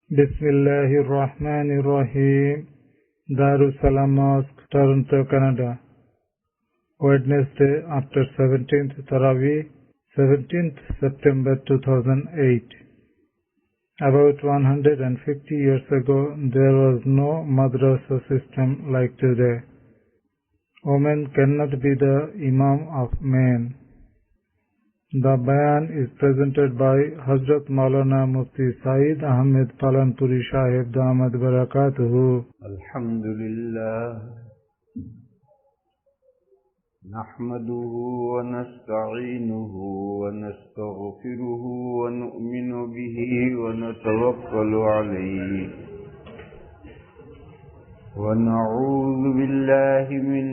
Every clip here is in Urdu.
Bismillahirrahmanirrahim. Darussalam Mosque, Toronto, Canada. Wednesday after 17th Taraweeh, 17th September 2008. About 150 years ago, there was no madrasa system like today. Women cannot be the Imam of men. The Bayan is presented by Hazrat Maulana Mufti Saeed Ahmed Palanpuri Sahib Damat Barakatuhu. Alhamdulillah. Nahmaduhu wa nasta'inuhu wa nastaghfiruhu wa nu'minu bihi wa natawakkalu alayhi. ونعوذ بالله من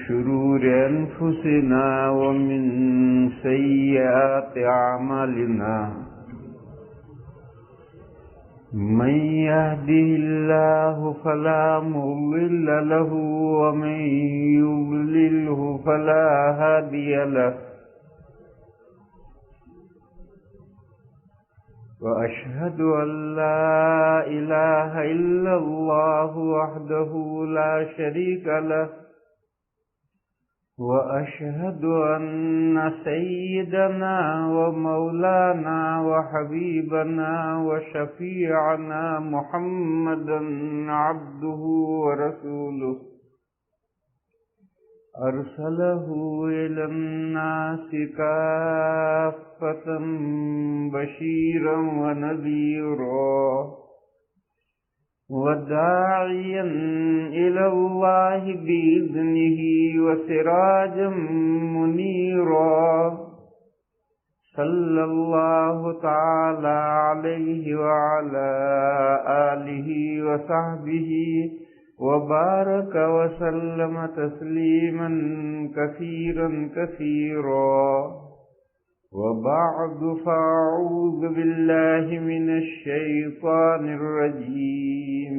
شرور أنفسنا ومن سيئات أعمالنا من يهده الله فلا مضل له ومن يضلله فلا هادي له وأشهد أن لا إله إلا الله وحده لا شريك له وأشهد أن سيدنا ومولانا وحبيبنا وشفيعنا محمدا عبده ورسوله أرسله إلى الناس كافة بشيرا ونذيرا وداعيا إلى الله بإذنه وسراجا منيرا صلى الله تعالى عليه وعلى آله وصحبه وبارك وسلم تسليما كثيرا كثيرا وبعد فأعوذ بالله من الشيطان الرجيم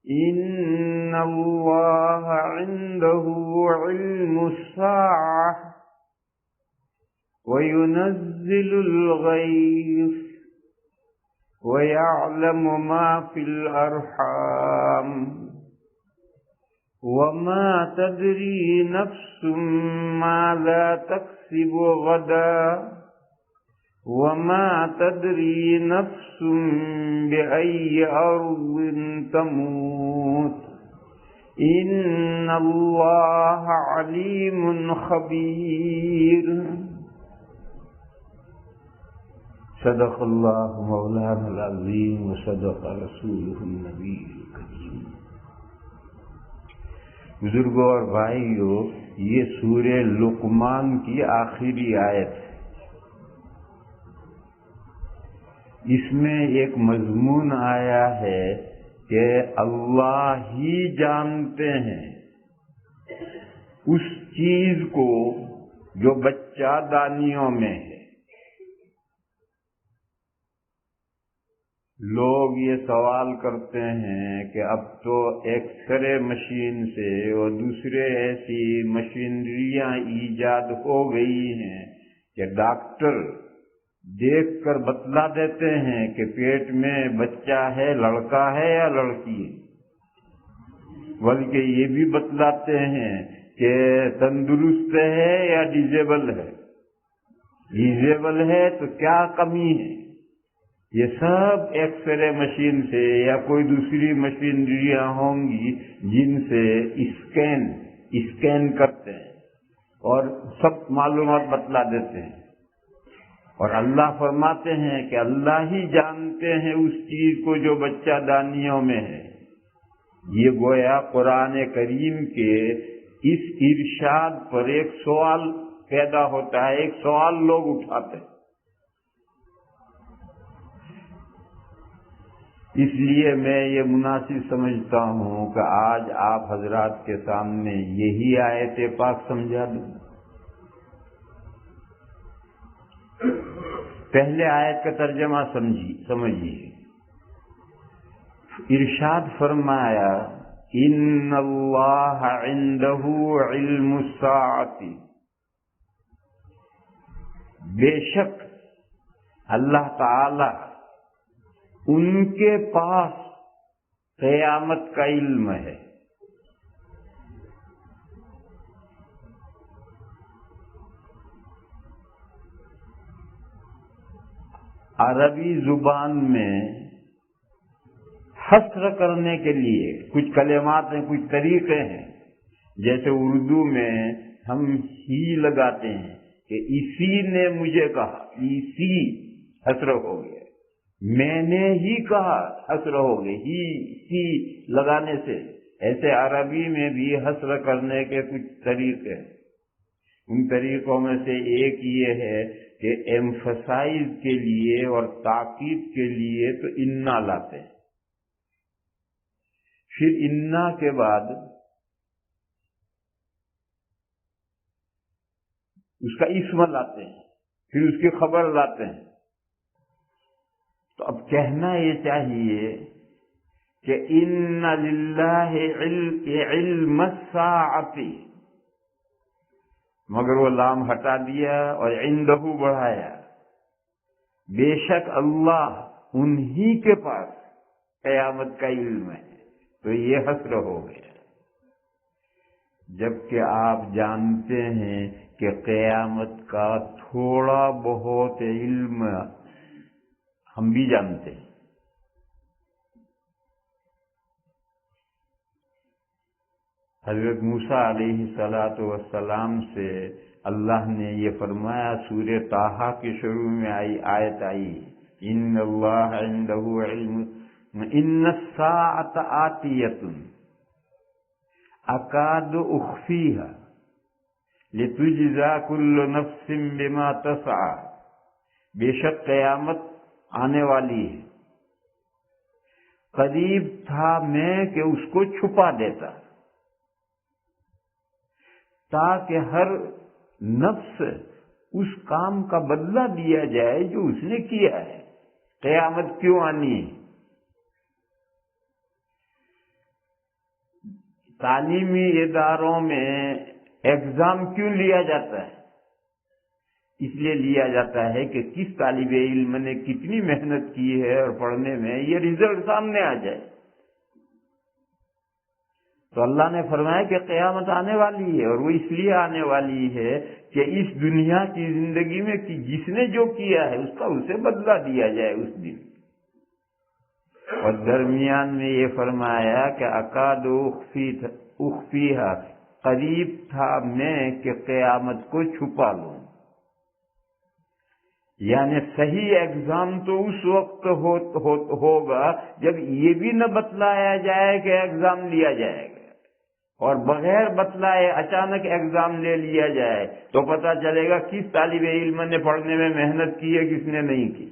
إن الله عنده علم الساعة وينزل الغيث ويعلم ما في الأرحام وما تدري نفس ماذا تكسب غدا وما تدري نفس بأي أرض تموت إن الله عليم خبير. صدق اللہ مولانا العظیم وصدق رسولہ النبی الکریم. بزرگوں اور بھائیوں، یہ سورہ لقمان کی آخری آیت ہے. اس میں ایک مضمون آیا ہے کہ اللہ ہی جانتے ہیں اس چیز کو جو بچہ دانیوں میں ہے. لوگ یہ سوال کرتے ہیں کہ اب تو ایکس رے مشین سے اور دوسرے ایسی مشینریاں ایجاد ہو گئی ہیں کہ ڈاکٹر دیکھ کر بتلا دیتے ہیں کہ پیٹ میں بچہ ہے، لڑکا ہے یا لڑکی ہے، بلکہ یہ بھی بتلاتے ہیں کہ تندرست ہے یا ڈیزیبل ہے. ڈیزیبل ہے تو کیا کمی ہے. یہ سب ایکس رے مشین سے یا کوئی دوسری مشینریاں ہوں گی جن سے اسکین کرتے ہیں اور سب معلومات بتلا دیتے ہیں. اور اللہ فرماتے ہیں کہ اللہ ہی جانتے ہیں اس چیز کو جو بچہ دانیوں میں ہے. یہ گویا قرآن کریم کے اس ارشاد پر ایک سوال پیدا ہوتا ہے، ایک سوال لوگ اٹھاتے ہیں. اس لیے میں یہ مناسب سمجھتا ہوں کہ آج آپ حضرات کے سامنے یہی آیت پاک سمجھا دوں. پہلے آیت کا ترجمہ سمجھیے. ارشاد فرمایا ان اللہ عنده علم الساعۃ، بے شک اللہ تعالی ان کے پاس قیامت کا علم ہے. عربی زبان میں حصر کرنے کے لیے کچھ کلمات ہیں، کچھ طریقے ہیں. جیسے اردو میں ہم ہی لگاتے ہیں کہ اسی نے مجھے کہا، اسی حصر ہو گیا. میں نے ہی کہا، حصر ہو گئے. ہی لگانے سے. ایسے عربی میں بھی حصر کرنے کے کچھ طریقے ہیں. ان طریقوں میں سے ایک یہ ہے کہ ایمفسائز کے لیے اور تاکید کے لیے تو انا لاتے ہیں، پھر انا کے بعد اس کا اسم لاتے ہیں، پھر اس کی خبر لاتے ہیں. تو اب کہنا یہ چاہیے کہ ان للہ علم الساعۃ، مگر وہ لام ہٹا دیا اور عندہ بڑھایا. بے شک اللہ انہی کے پاس قیامت کا علم ہے. تو یہ حصر ہو گیا. جبکہ آپ جانتے ہیں کہ قیامت کا تھوڑا بہت علم ہم بھی جانتے ہیں. حضرت موسیٰ علیہ السلام سے اللہ نے یہ فرمایا، سورہ طٰہٰ کے شروع میں آیت آئی، ان اللہ عنده علم ان الساعۃ آتیۃ اکاد اخفیہا لتجزا کل نفس بما تسعی. بے شک قیامت آنے والی ہے، قریب تھا میں کہ اس کو چھپا دیتا تاکہ ہر نفس اس کام کا بدلہ دیا جائے جو اس نے کیا ہے. قیامت کیوں آنی ہے؟ تعلیمی اداروں میں ایگزام کیوں لیا جاتا ہے؟ اس لیے لیا جاتا ہے کہ کس طالب علم نے کتنی محنت کی ہے اور پڑھنے میں یہ رزلٹ سامنے آ جائے. تو اللہ نے فرمایا کہ قیامت آنے والی ہے، اور وہ اس لیے آنے والی ہے کہ اس دنیا کی زندگی میں جس نے جو کیا ہے اس کا اسے بدلہ دیا جائے اس دن. اور درمیان میں یہ فرمایا کہ اکاد اخفیہا، قریب تھا میں کہ قیامت کو چھپا لوں. یعنی صحیح ایگزام تو اس وقت ہوگا جب یہ بھی نہ بتلایا جائے کہ ایگزام لیا جائے گا، اور بغیر بتلائے اچانک ایگزام لے لیا جائے تو پتہ چلے گا کس طالب علم نے پڑھنے میں محنت کی ہے، کس نے نہیں کی.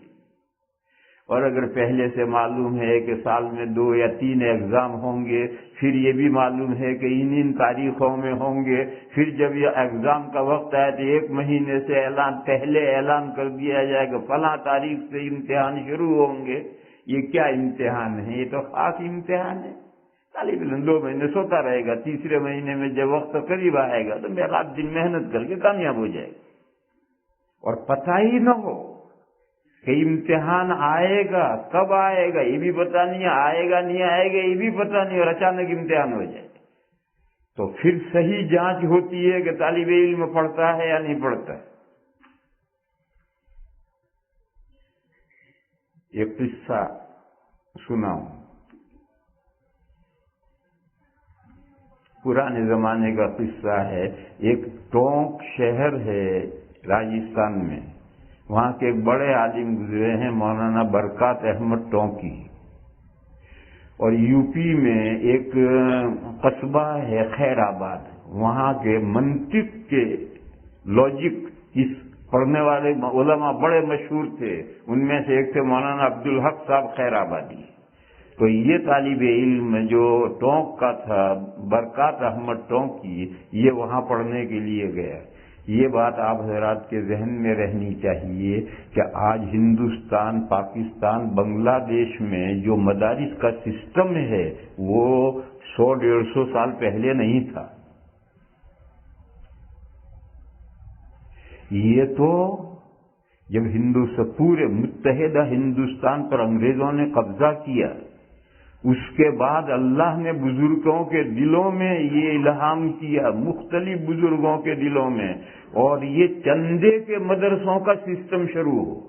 اور اگر پہلے سے معلوم ہے کہ سال میں 2 یا 3 ایگزام ہوں گے، پھر یہ بھی معلوم ہے کہ ان تاریخوں میں ہوں گے، پھر جب یہ ایگزام کا وقت آئے تو 1 مہینے سے پہلے اعلان کر دیا جائے کہ فلاں تاریخ سے امتحان شروع ہوں گے. یہ کیا امتحان ہے؟ یہ تو خاص امتحان ہے. طالب علم 2 مہینے سوتا رہے گا، تیسرے مہینے میں جب وقت قریب آئے گا تو رات دن محنت کر کے کامیاب ہو جائے گا. اور پتہ ہی نہ ہو کہ امتحان آئے گا، کب آئے گا یہ بھی پتہ نہیں، آئے گا نہیں آئے گا یہ بھی پتہ نہیں، اور اچانک امتحان ہو جائے تو پھر صحیح جانچ ہوتی ہے کہ طالب علم پڑھتا ہے یا نہیں پڑھتا ہے. ایک قصہ سناؤں. پرانے زمانے کا قصہ ہے. ایک ٹونک شہر ہے راجستھان میں، وہاں کے ایک بڑے عالم گزرے ہیں مولانا برکات احمد ٹونکی. اور یو پی میں ایک قصبہ ہے خیر آباد، وہاں کے منطق کے لاجک اس پڑھنے والے علماء بڑے مشہور تھے. ان میں سے ایک تھے مولانا عبدالحق صاحب خیر آبادی. تو یہ طالب علم جو ٹونک کا تھا، برکات احمد ٹونکی، یہ وہاں پڑھنے کے لیے گیا. یہ بات آپ حضرات کے ذہن میں رہنی چاہیے کہ آج ہندوستان، پاکستان، بنگلہ دیش میں جو مدارس کا سسٹم ہے وہ 100-150 سال پہلے نہیں تھا. یہ تو جب پورے متحدہ ہندوستان پر انگریزوں نے قبضہ کیا، اس کے بعد اللہ نے بزرگوں کے دلوں میں یہ الہام کیا، مختلف بزرگوں کے دلوں میں، اور یہ چندے کے مدرسوں کا سسٹم شروع ہو۔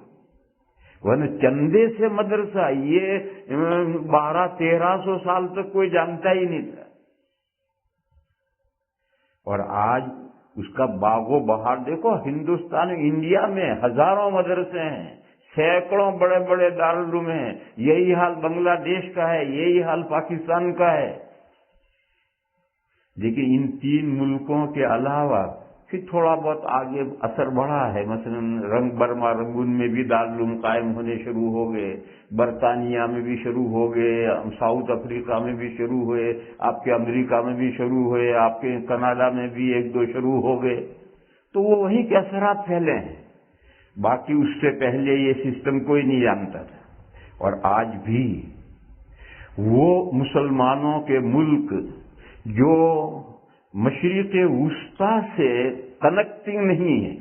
ورنہ چندے سے مدرسہ یہ 1200-1300 سال تک کوئی جانتا ہی نہیں تھا، اور آج اس کا باغ و بہار دیکھو۔ ہندوستان انڈیا میں ہزاروں مدرسے ہیں، سینکڑوں بڑے بڑے دارالعلوم ہیں۔ یہی حال بنگلہ دیش کا ہے، یہی حال پاکستان کا ہے۔ لیکن ان 3 ملکوں کے علاوہ پھر تھوڑا بہت آگے اثر بڑھا ہے، مثلا برما رنگون میں بھی دارالعلوم قائم ہونے شروع ہو گئے، برطانیہ میں بھی شروع ہو گئے، ساؤتھ افریقہ میں بھی شروع ہوئے، آپ کے امریکہ میں بھی شروع ہوئے، آپ کے کینیڈا میں بھی 1-2 شروع ہو گئے، تو وہ وہیں کے اثرات پھیلے ہیں۔ باقی اس سے پہلے یہ سسٹم کوئی نہیں جانتا تھا۔ اور آج بھی وہ مسلمانوں کے ملک جو مشرق وسطی سے کنیکٹنگ نہیں ہے،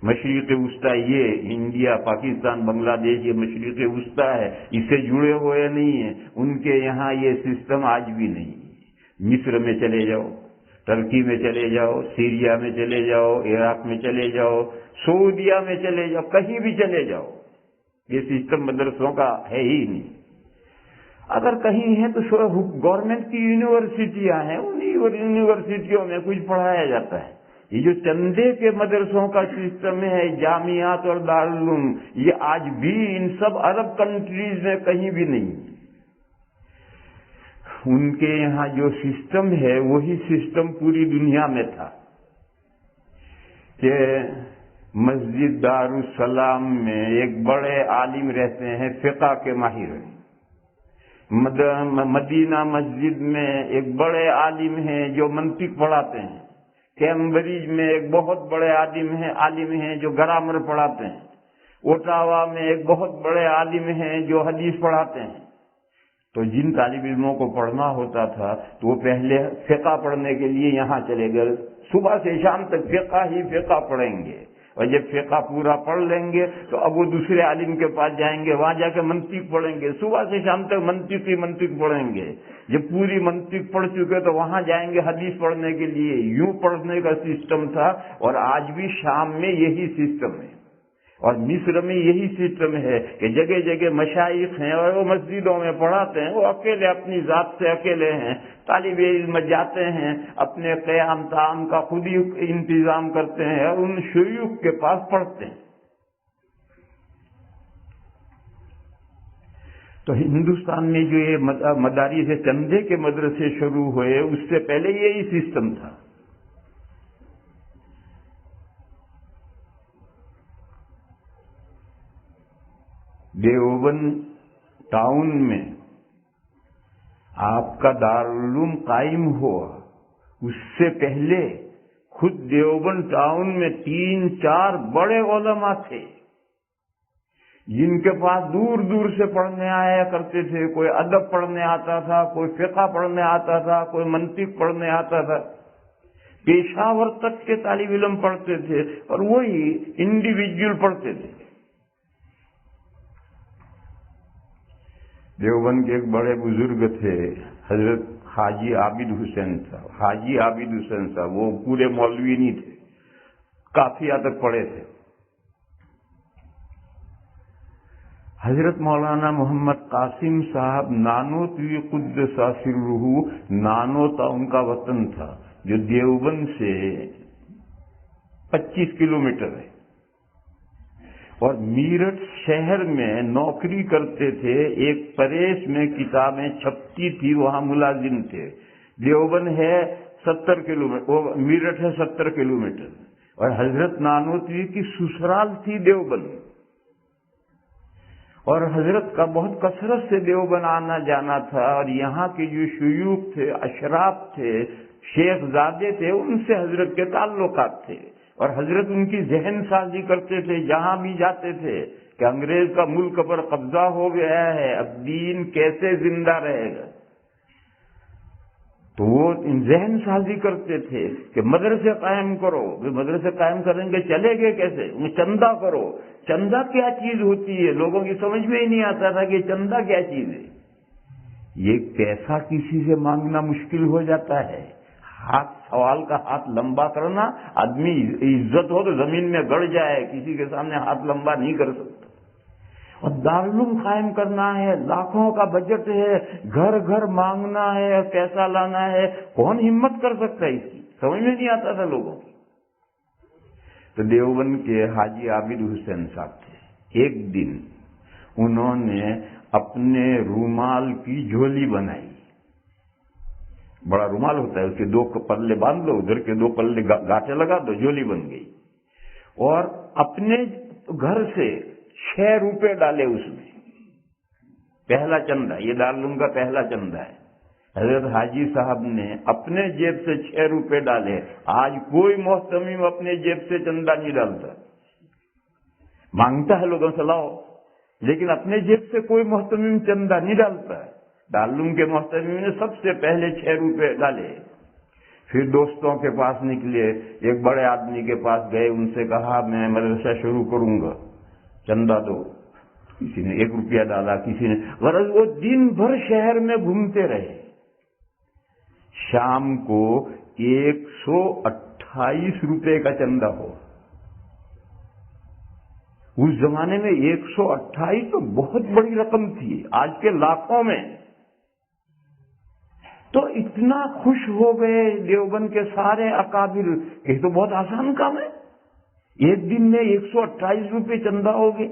مشرق وسطی یہ انڈیا، پاکستان، بنگلہ دیش، یہ مشرق وسطی ہے، اس سے جڑے ہوئے نہیں ہیں، ان کے یہاں یہ سسٹم آج بھی نہیں ہے۔ مصر میں چلے جاؤ، ترکی میں چلے جاؤ، سیریا میں چلے جاؤ، عراق میں چلے جاؤ، سعودیہ میں چلے جاؤ، کہیں بھی چلے جاؤ، یہ سسٹم مدرسوں کا ہے ہی نہیں۔ اگر کہیں ہے تو گورنمنٹ کی یونیورسٹیاں ہیں، ان یونیورسٹیوں میں کچھ پڑھایا جاتا ہے۔ یہ جو چندے کے مدرسوں کا سسٹم ہے، جامعات اور دارالعلوم، یہ آج بھی ان سب عرب کنٹریز میں کہیں بھی نہیں۔ ان کے یہاں جو سسٹم ہے وہی سسٹم پوری دنیا میں تھا کہ مسجد دارالسلام میں ایک بڑے عالم رہتے ہیں، فقہ کے ماہر۔ مدینہ مسجد میں ایک بڑے عالم ہیں جو منطق پڑھاتے ہیں۔ کیمبرج میں ایک بہت بڑے عالم ہیں جو گرامر پڑھاتے ہیں۔ اوٹاوا میں ایک بہت بڑے عالم ہیں جو حدیث پڑھاتے ہیں۔ تو جن طالب علموں کو پڑھنا ہوتا تھا تو وہ پہلے فقہ پڑھنے کے لیے یہاں چلے گئے، صبح سے شام تک فقہ ہی فقہ پڑھیں گے، اور جب فقہ پورا پڑھ لیں گے تو اب وہ دوسرے عالم کے پاس جائیں گے، وہاں جا کے منطق پڑھیں گے، صبح سے شام تک منطق پڑھیں گے۔ جب پوری منطق پڑھ چکے تو وہاں جائیں گے حدیث پڑھنے کے لیے۔ یوں پڑھنے کا سسٹم تھا، اور آج بھی شام میں یہی سسٹم ہے، اور مصر میں یہی سسٹم ہے کہ جگہ جگہ مشائخ ہیں اور وہ مسجدوں میں پڑھاتے ہیں، وہ اکیلے اپنی ذات سے اکیلے ہیں، طالب علم جاتے ہیں، اپنے قیام طعام کا خود ہی انتظام کرتے ہیں اور ان شیوخ کے پاس پڑھتے ہیں۔ تو ہندوستان میں جو یہ مدارس چندے کے مدرسے شروع ہوئے، اس سے پہلے یہی سسٹم تھا۔ دیوبند ٹاؤن میں آپ کا دارالعلوم قائم ہوا، اس سے پہلے خود دیوبند ٹاؤن میں 3-4 بڑے علماء تھے جن کے پاس دور دور سے پڑھنے آیا کرتے تھے۔ کوئی ادب پڑھنے آتا تھا، کوئی فقہ پڑھنے آتا تھا، کوئی منطق پڑھنے آتا تھا، پیشاور تک کے طالب علم پڑھتے تھے، اور وہی انڈیویجول پڑھتے تھے۔ دیوبند کے ایک بڑے بزرگ تھے، حضرت حاجی عابد حسین صاحب۔ وہ پورے مولوی نہیں تھے، کافی حد تک پڑھے تھے۔ حضرت مولانا محمد قاسم صاحب نانوتوی قدس سرہ، نانوتا ان کا وطن تھا، جو دیوبند سے 25 کلومیٹر ہے، اور میرٹھ شہر میں نوکری کرتے تھے۔ ایک پریس میں کتابیں چھپتی تھی، وہاں ملازم تھے۔ دیوبند ہے 70 کلومیٹر، میرٹھ ہے 70 کلومیٹر، اور حضرت نانوتوی کی سسرال تھی دیوبند، اور حضرت کا بہت کثرت سے دیوبند آنا جانا تھا، اور یہاں کے جو شیوخ تھے، اشراف تھے، شیخ زادے تھے، ان سے حضرت کے تعلقات تھے، اور حضرت ان کی ذہن سازی کرتے تھے جہاں بھی جاتے تھے کہ انگریز کا ملک پر قبضہ ہو گیا ہے، اب دین کیسے زندہ رہے گا۔ تو وہ ذہن سازی کرتے تھے کہ مدرسے قائم کرو. مدرسے قائم کریں گے چلے گے کیسے؟ چندہ کرو. چندہ کیا چیز ہوتی ہے؟ لوگوں کی سمجھ میں ہی نہیں آتا تھا کہ چندہ کیا چیز ہے. یہ پیسہ کسی سے مانگنا مشکل ہو جاتا ہے. سوال کا ہاتھ لمبا کرنا، آدمی عزت ہو تو زمین میں گڑ جائے، کسی کے سامنے ہاتھ لمبا نہیں کر سکتا. اور دارالعلوم قائم کرنا ہے، لاکھوں کا بجٹ ہے، گھر گھر مانگنا ہے، پیسہ لانا ہے، کون ہمت کر سکتا ہے؟ اس کی سمجھ میں نہیں آتا تھا لوگوں کی. تو دیوبند کے حاجی عابد حسین صاحب تھے. ایک دن انہوں نے اپنے رومال کی جھولی بنائی. بڑا رومال ہوتا ہے، اس کے 2 پلے باندھ لو، ادھر کے 2 پلے گاٹے لگا دو، جھولی بن گئی. اور اپنے گھر سے 6 روپے ڈالے اس میں. پہلا چندہ، یہ دارالعلوم کا پہلا چندہ ہے. حضرت حاجی صاحب نے اپنے جیب سے 6 روپے ڈالے. آج کوئی محتمم اپنے جیب سے چندہ نہیں ڈالتا، مانگتا ہے لوگوں سے لاؤ، لیکن اپنے جیب سے کوئی محتمم چندہ نہیں ڈالتا ہے. دارالعلوم کے محتمم نے سب سے پہلے 6 روپے ڈالے. پھر دوستوں کے پاس نکلے، ایک بڑے آدمی کے پاس گئے، ان سے کہا میں مدرسہ شروع کروں گا، چندہ دو. کسی نے 1 روپیہ ڈالا، کسی نے. غرض وہ دن بھر شہر میں گھومتے رہے. شام کو 128 روپے کا چندہ ہو. اس زمانے میں 128 تو بہت بڑی رقم تھی، آج کے لاکھوں میں. تو اتنا خوش ہو گئے دیوبند کے سارے اکابر، یہ تو بہت آسان کام ہے، ایک دن میں 128 روپے چندہ ہو گئے.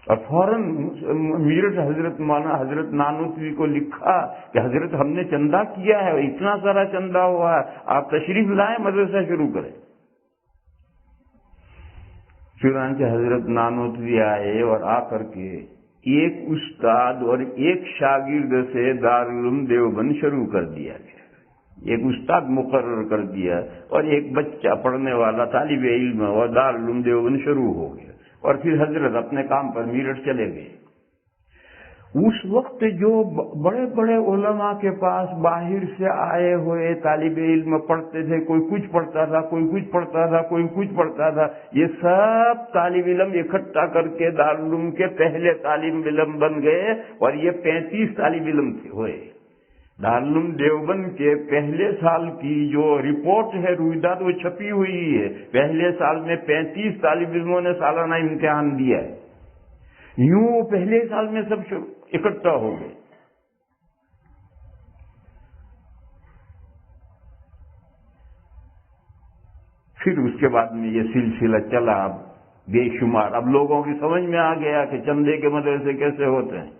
اور فوراً میرٹھ حضرت مولانا حضرت نانوتوی کو لکھا کہ حضرت ہم نے چندہ کیا ہے، اتنا سارا چندہ ہوا ہے، آپ تشریف لائیں، مدرسہ شروع کریں. چنانچہ حضرت نانوتوی آئے اور آ کر کے ایک استاد اور ایک شاگرد سے دارالعلوم دیوبند شروع کر دیا گیا. ایک استاد مقرر کر دیا اور ایک بچہ پڑھنے والا طالب علم اور دارالعلوم دیوبند شروع ہو گیا. اور پھر حضرت اپنے کام پر میرٹھ چلے گئے. اس وقت جو بڑے بڑے علماء کے پاس باہر سے آئے ہوئے طالب علم پڑھتے تھے، کوئی کچھ پڑھتا تھا، کوئی کچھ پڑھتا تھا، کوئی کچھ پڑھتا تھا، یہ سب طالب علم اکٹھا کر کے دارالعلوم کے پہلے طالب علم بن گئے. اور یہ 35 طالب علم ہوئے. دارالعلوم دیوبند کے پہلے سال کی جو رپورٹ ہے رویداد وہ چھپی ہوئی ہے. پہلے سال میں 35 طالب علموں نے سالانہ امتحان دیا ہے. یوں وہ پہلے سال میں سب اکٹھا ہو گئے. پھر اس کے بعد میں یہ سلسلہ چلا بے شمار. اب لوگوں کی سمجھ میں آ گیا کہ چندے کے مدرسے کیسے ہوتے ہیں.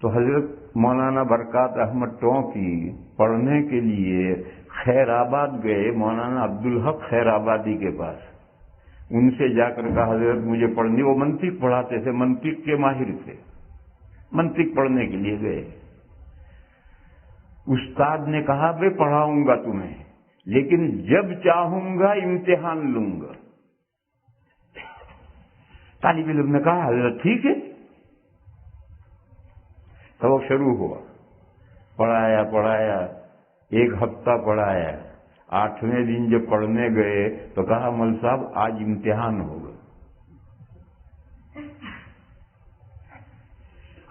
تو حضرت مولانا برکات احمد ٹونکی پڑھنے کے لیے خیر آباد گئے، مولانا عبدالحق خیر آبادی کے پاس. ان سے جا کر کہا حضرت مجھے پڑھنی. وہ منطق پڑھاتے تھے، منطق کے ماہر تھے. منطق پڑھنے کے لیے گئے. استاد نے کہا میں پڑھاؤں گا تمہیں، لیکن جب چاہوں گا امتحان لوں گا. طالب علم نے کہا حضرت ٹھیک ہے. تو وہ شروع ہوا، پڑھایا 1 ہفتہ پڑھایا. 8ویں دن جب پڑھنے گئے تو کہا مول صاحب آج امتحان ہوگا.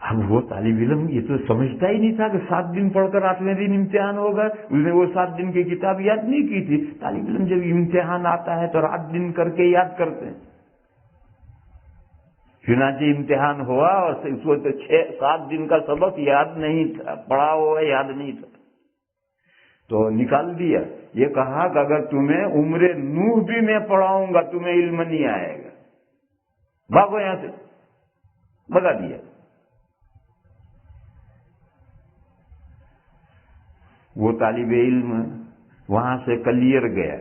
اب وہ طالب علم یہ تو سمجھتا ہی نہیں تھا کہ 7 دن پڑھ کر 8ویں دن امتحان ہوگا. اس نے وہ 7 دن کی کتاب یاد نہیں کی تھی. طالب علم جب امتحان آتا ہے تو رات دن کر کے یاد کرتے ہیں. چنانچہ امتحان ہوا اور اس وقت 6-7 دن کا سبق یاد نہیں تھا، پڑھا ہوا یاد نہیں تھا. تو نکال دیا. یہ کہا کہ اگر تمہیں عمر نوح بھی میں پڑھاؤں گا تمہیں علم نہیں آئے گا، بھاگو یہاں سے. بتا دیا. وہ طالب علم وہاں سے کلیر گیا.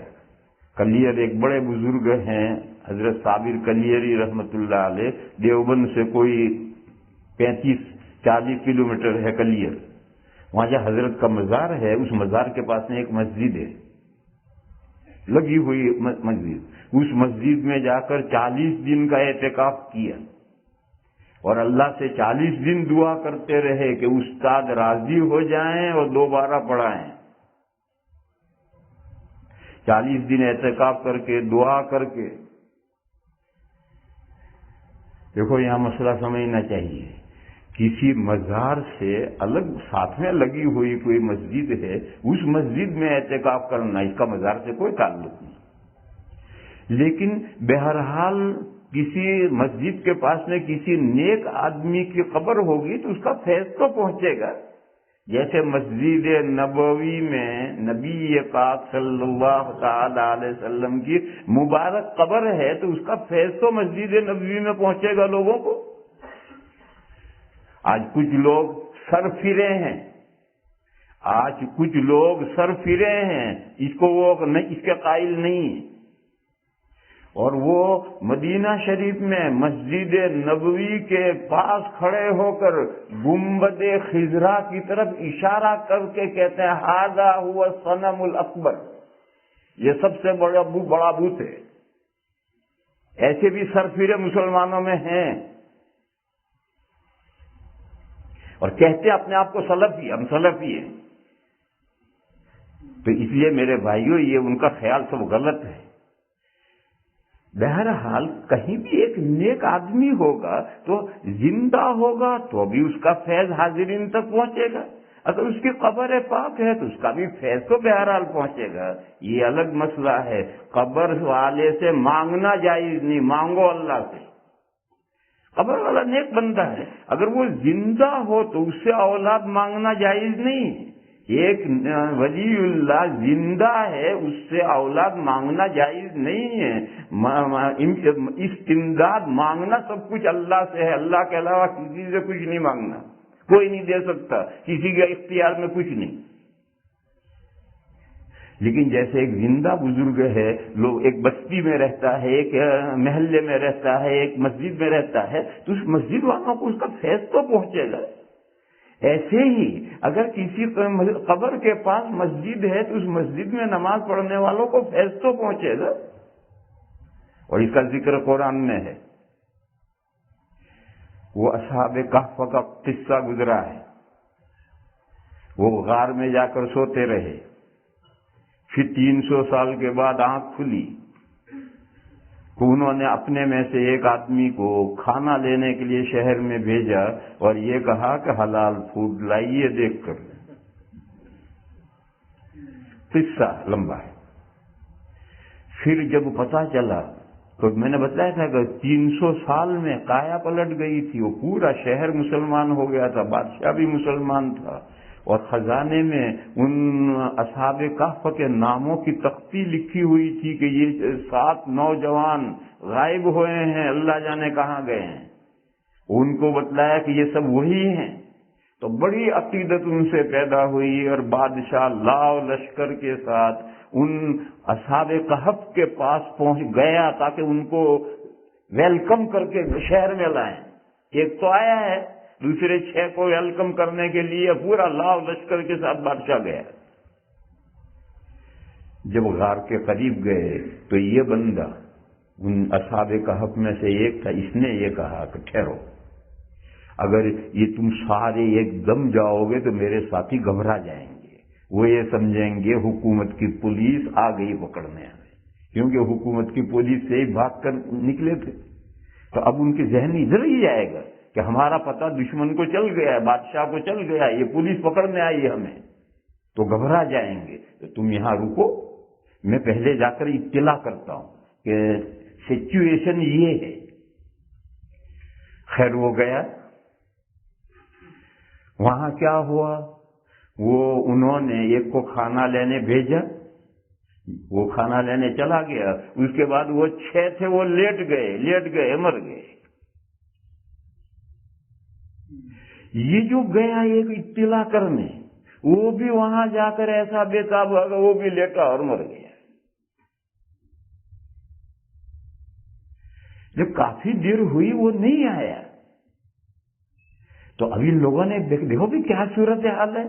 کلیر ایک بڑے بزرگ ہیں حضرت صابر کلیری رحمت اللہ علیہ. دیوبند سے کوئی 35-40 کلومیٹر ہے کلیر. وہاں جہاں حضرت کا مزار ہے اس مزار کے پاس میں ایک مسجد ہے، لگی ہوئی مسجد. اس مسجد میں جا کر 40 دن کا اعتکاف کیا اور اللہ سے 40 دن دعا کرتے رہے کہ استاد راضی ہو جائیں اور دوبارہ پڑھائیں. 40 دن اعتکاف کر کے دعا کر کے. دیکھو یہاں مسئلہ سمجھنا چاہیے. کسی مزار سے الگ ساتھ میں لگی ہوئی کوئی مسجد ہے، اس مسجد میں اعتکاف کرنا، اس کا مزار سے کوئی تعلق نہیں. لیکن بہرحال کسی مسجد کے پاس میں کسی نیک آدمی کی قبر ہوگی تو اس کا فیض تو پہنچے گا. جیسے مسجد نبوی میں نبی پاک صلی اللہ تعالی علیہ وسلم کی مبارک قبر ہے تو اس کا فیض تو مسجد نبوی میں پہنچے گا لوگوں کو. آج کچھ لوگ سر پھرے ہیں، اس کو وہ اس کے قائل نہیں ہیں. اور وہ مدینہ شریف میں مسجد نبوی کے پاس کھڑے ہو کر گنبد خضرا کی طرف اشارہ کر کے کہتے ہیں ھذا ھو الصنم الاکبر، یہ سب سے بڑا بت ہے. ایسے بھی سرفرے مسلمانوں میں ہیں اور کہتے ہیں اپنے آپ کو سلفی، ہم سلفی ہیں. تو اس لیے میرے بھائیوں یہ ان کا خیال سب غلط ہے. بہرحال کہیں بھی ایک نیک آدمی ہوگا تو زندہ ہوگا تو بھی اس کا فیض حاضرین تک پہنچے گا. اگر اس کی قبر پاک ہے تو اس کا بھی فیض تو بہرحال پہنچے گا. یہ الگ مسئلہ ہے. قبر والے سے مانگنا جائز نہیں، مانگو اللہ سے. قبر والا نیک بندہ ہے، اگر وہ زندہ ہو تو اس سے اولاد مانگنا جائز نہیں. ایک ولی اللہ زندہ ہے، اس سے اولاد مانگنا جائز نہیں ہے. استمداد مانگنا سب کچھ اللہ سے ہے، اللہ کے علاوہ کسی سے کچھ نہیں مانگنا. کوئی نہیں دے سکتا، کسی کے اختیار میں کچھ نہیں. لیکن جیسے ایک زندہ بزرگ ہے، لوگ ایک بستی میں رہتا ہے، ایک محلے میں رہتا ہے، ایک مسجد میں رہتا ہے تو اس مسجد والوں کو اس کا فیض تو پہنچے گا. ایسے ہی اگر کسی قبر کے پاس مسجد ہے تو اس مسجد میں نماز پڑھنے والوں کو فیض تو پہنچے گا. اور اس کا ذکر قرآن میں ہے. وہ اصحاب کہف کا قصہ گزرا ہے. وہ غار میں جا کر سوتے رہے، پھر 300 سال کے بعد آنکھ کھلی تو انہوں نے اپنے میں سے ایک آدمی کو کھانا لینے کے لیے شہر میں بھیجا اور یہ کہا کہ حلال فوڈ لائیے دیکھ کر. قصہ لمبا ہے. پھر جب پتا چلا تو میں نے بتایا تھا کہ 300 سال میں کایا پلٹ گئی تھی. وہ پورا شہر مسلمان ہو گیا تھا، بادشاہ بھی مسلمان تھا، اور خزانے میں ان اصحاب کہف کے ناموں کی تختی لکھی ہوئی تھی کہ یہ 7 نوجوان غائب ہوئے ہیں، اللہ جانے کہاں گئے ہیں. ان کو بتلایا کہ یہ سب وہی ہیں. تو بڑی عقیدت ان سے پیدا ہوئی اور بادشاہ لاؤ لشکر کے ساتھ ان اصحاب کہف کے پاس پہنچ گیا تاکہ ان کو ویلکم کر کے شہر میں لائیں. ایک تو آیا ہے، دوسرے 6 کو ویلکم کرنے کے لیے پورا لاؤ لشکر کے ساتھ بادشاہ گیا. جب غار کے قریب گئے تو یہ بندہ ان اصحاب کہف میں سے ایک تھا. اس نے یہ کہا کہ ٹھہرو، اگر یہ تم سارے ایک دم جاؤ گے تو میرے ساتھی گھبرا جائیں گے. وہ یہ سمجھیں گے حکومت کی پولیس آ گئی پکڑنے ہمیں، کیونکہ حکومت کی پولیس سے ہی بھاگ کر نکلے تھے. تو اب ان کے ذہن میں ادھر ہی جائے گا کہ ہمارا پتہ دشمن کو چل گیا ہے، بادشاہ کو چل گیا، یہ پولیس پکڑنے آئی ہمیں، تو گھبرا جائیں گے. تو تم یہاں رکو، میں پہلے جا کر اطلاع کرتا ہوں کہ سچویشن یہ ہے. خیر وہ گیا. وہاں کیا ہوا، وہ انہوں نے ایک کو کھانا لینے بھیجا، وہ کھانا لینے چلا گیا. اس کے بعد وہ 6 تھے، وہ لیٹ گئے مر گئے. یہ جو گیا ایک اطلاع کرنے، وہ بھی وہاں جا کر ایسا بے تاب ہوا، وہ بھی لیٹا اور مر گیا. جب کافی دیر ہوئی وہ نہیں آیا تو اب ان لوگوں نے دیکھو بھی کیا صورت حال ہے.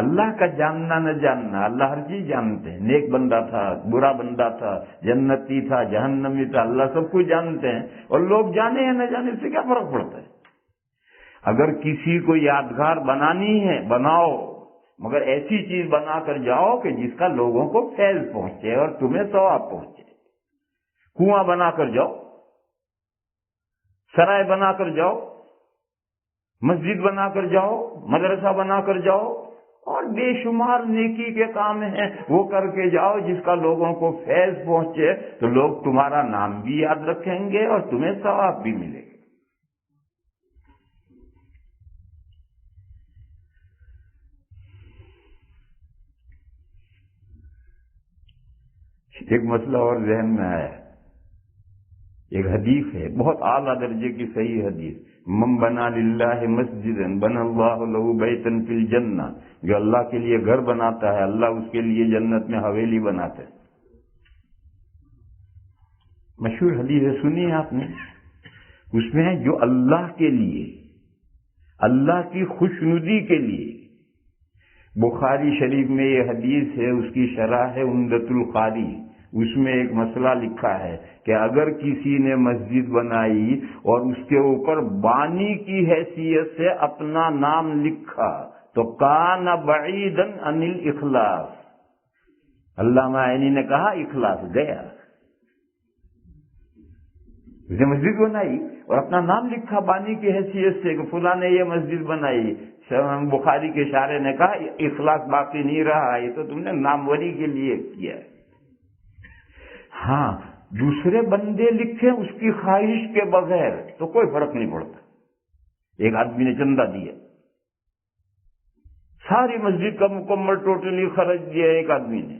اللہ کا جاننا نہ جاننا، اللہ ہر چیز جانتے ہیں، نیک بندہ تھا، برا بندہ تھا، جنتی تھا، جہنمی تھا، اللہ سب کچھ جانتے ہیں، اور لوگ جانے یا نہ جانے اس سے کیا فرق پڑتا ہے؟ اگر کسی کو یادگار بنانی ہے بناؤ، مگر ایسی چیز بنا کر جاؤ کہ جس کا لوگوں کو فیض پہنچے اور تمہیں ثواب پہنچے۔ کنواں بنا کر جاؤ، سرائے بنا کر جاؤ، مسجد بنا کر جاؤ، مدرسہ بنا کر جاؤ، اور بے شمار نیکی کے کام ہیں وہ کر کے جاؤ جس کا لوگوں کو فیض پہنچے، تو لوگ تمہارا نام بھی یاد رکھیں گے اور تمہیں ثواب بھی ملے گا۔ ایک مسئلہ اور ذہن میں آیا، ایک حدیث ہے بہت اعلیٰ درجے کی صحیح حدیث، من بنا للہ مسجدا بنا اللہ لہ بیتا فی الجنہ، جو اللہ کے لیے گھر بناتا ہے اللہ اس کے لیے جنت میں حویلی بناتا ہے۔ مشہور حدیث ہے، سنی ہے آپ نے؟ اس میں ہے جو اللہ کے لیے، اللہ کی خوشنودی کے لیے، بخاری شریف میں یہ حدیث ہے، اس کی شرح ہے عمدۃ القاری، اس میں ایک مسئلہ لکھا ہے کہ اگر کسی نے مسجد بنائی اور اس کے اوپر بانی کی حیثیت سے اپنا نام لکھا تو کان بعیدا عن الاخلاص، علامہ عینی نے کہا اخلاص گیا۔ اس نے مسجد بنائی اور اپنا نام لکھا بانی کی حیثیت سے کہ فلاں نے یہ مسجد بنائی، بخاری کے شارح نے کہا اخلاص باقی نہیں رہا، یہ تو تم نے ناموری کے لیے کیا ہے۔ ہاں دوسرے بندے لکھیں اس کی خواہش کے بغیر تو کوئی فرق نہیں پڑتا۔ ایک آدمی نے چندہ دیا، ساری مسجد کا مکمل ٹوٹلی خرچ دیا ایک آدمی نے،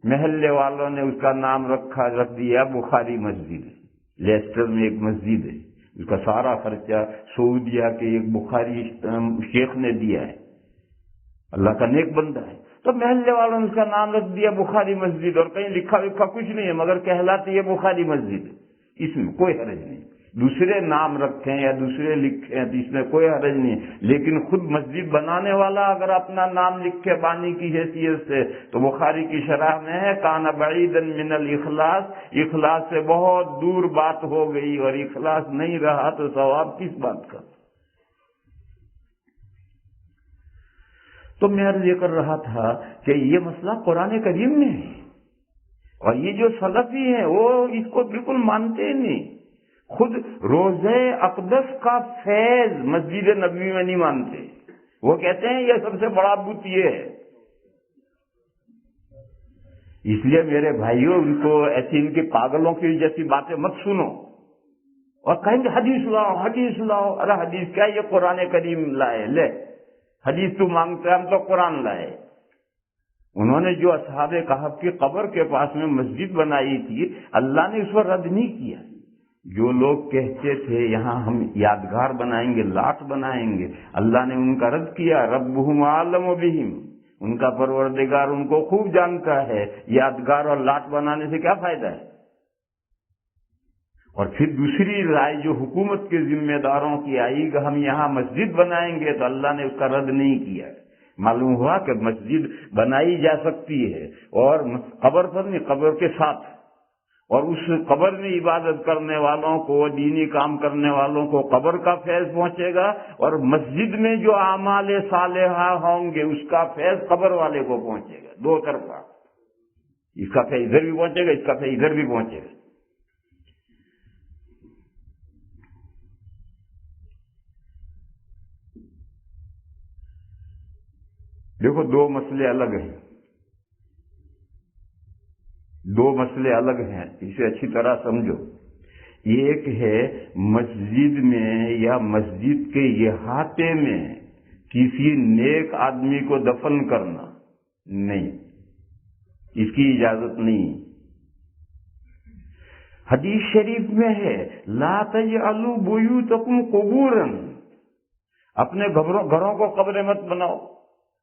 محلے والوں نے اس کا نام رکھ دیا بخاری مسجد، لیسٹر میں ایک مسجد ہے، اس کا سارا خرچہ سعودیہ کے ایک بخاری شیخ نے دیا ہے، اللہ کا نیک بندہ ہے، تو محلے والوں نے اس کا نام رکھ دیا بخاری مسجد، اور کہیں لکھا کچھ نہیں ہے مگر کہلاتی ہے بخاری مسجد، اس میں کوئی حرج نہیں۔ دوسرے نام رکھیں یا دوسرے لکھیں تو اس میں کوئی حرج نہیں، لیکن خود مسجد بنانے والا اگر اپنا نام لکھے بانی کی حیثیت سے تو بخاری کی شرح میں ہے کان بعیدا من الاخلاص، اخلاص سے بہت دور بات ہو گئی، اور اخلاص نہیں رہا تو ثواب کس بات کا؟ تو میں عرض یہ کر رہا تھا کہ یہ مسئلہ قرآن کریم میں ہے، اور یہ جو سلفی ہیں وہ اس کو بالکل مانتے ہی نہیں، خود روضہ اقدس کا فیض مسجد نبوی میں نہیں مانتے، وہ کہتے ہیں یہ سب سے بڑا بت یہ ہے۔ اس لیے میرے بھائیوں ان کو ایسی ان کی پاگلوں کی جیسی باتیں مت سنو، اور کہیں گے حدیث لاؤ حدیث لاؤ، ارے حدیث کیا، یہ قرآن کریم لائے، لے حدیث تو مانگتے ہم تو قرآن لائے۔ انہوں نے جو اصحاب کہف کی قبر کے پاس میں مسجد بنائی تھی اللہ نے اس پر رد نہیں کیا۔ جو لوگ کہتے تھے یہاں ہم یادگار بنائیں گے، لاٹ بنائیں گے، اللہ نے ان کا رد کیا، ربہم اعلم بہم، ان کا پروردگار ان کو خوب جانتا ہے، یادگار اور لاٹ بنانے سے کیا فائدہ ہے؟ اور پھر دوسری رائے جو حکومت کے ذمہ داروں کی آئی کہ ہم یہاں مسجد بنائیں گے تو اللہ نے اس کا رد نہیں کیا۔ معلوم ہوا کہ مسجد بنائی جا سکتی ہے، اور قبر پر نہیں، قبر کے ساتھ، اور اس قبر میں عبادت کرنے والوں کو، دینی کام کرنے والوں کو قبر کا فیض پہنچے گا، اور مسجد میں جو اعمال صالحہ ہوں گے اس کا فیض قبر والے کو پہنچے گا، دو طرفہ، اس کا فیض ادھر بھی پہنچے گا، اس کا فیض ادھر بھی پہنچے گا۔ دیکھو دو مسئلے الگ ہیں، دو مسئلے الگ ہیں، اسے اچھی طرح سمجھو۔ ایک ہے مسجد میں یا مسجد کے احاطے میں کسی نیک آدمی کو دفن کرنا، نہیں، اس کی اجازت نہیں۔ حدیث شریف میں ہے لا تجعلوا بیوتکم قبورا، اپنے گھروں کو قبریں مت بناؤ،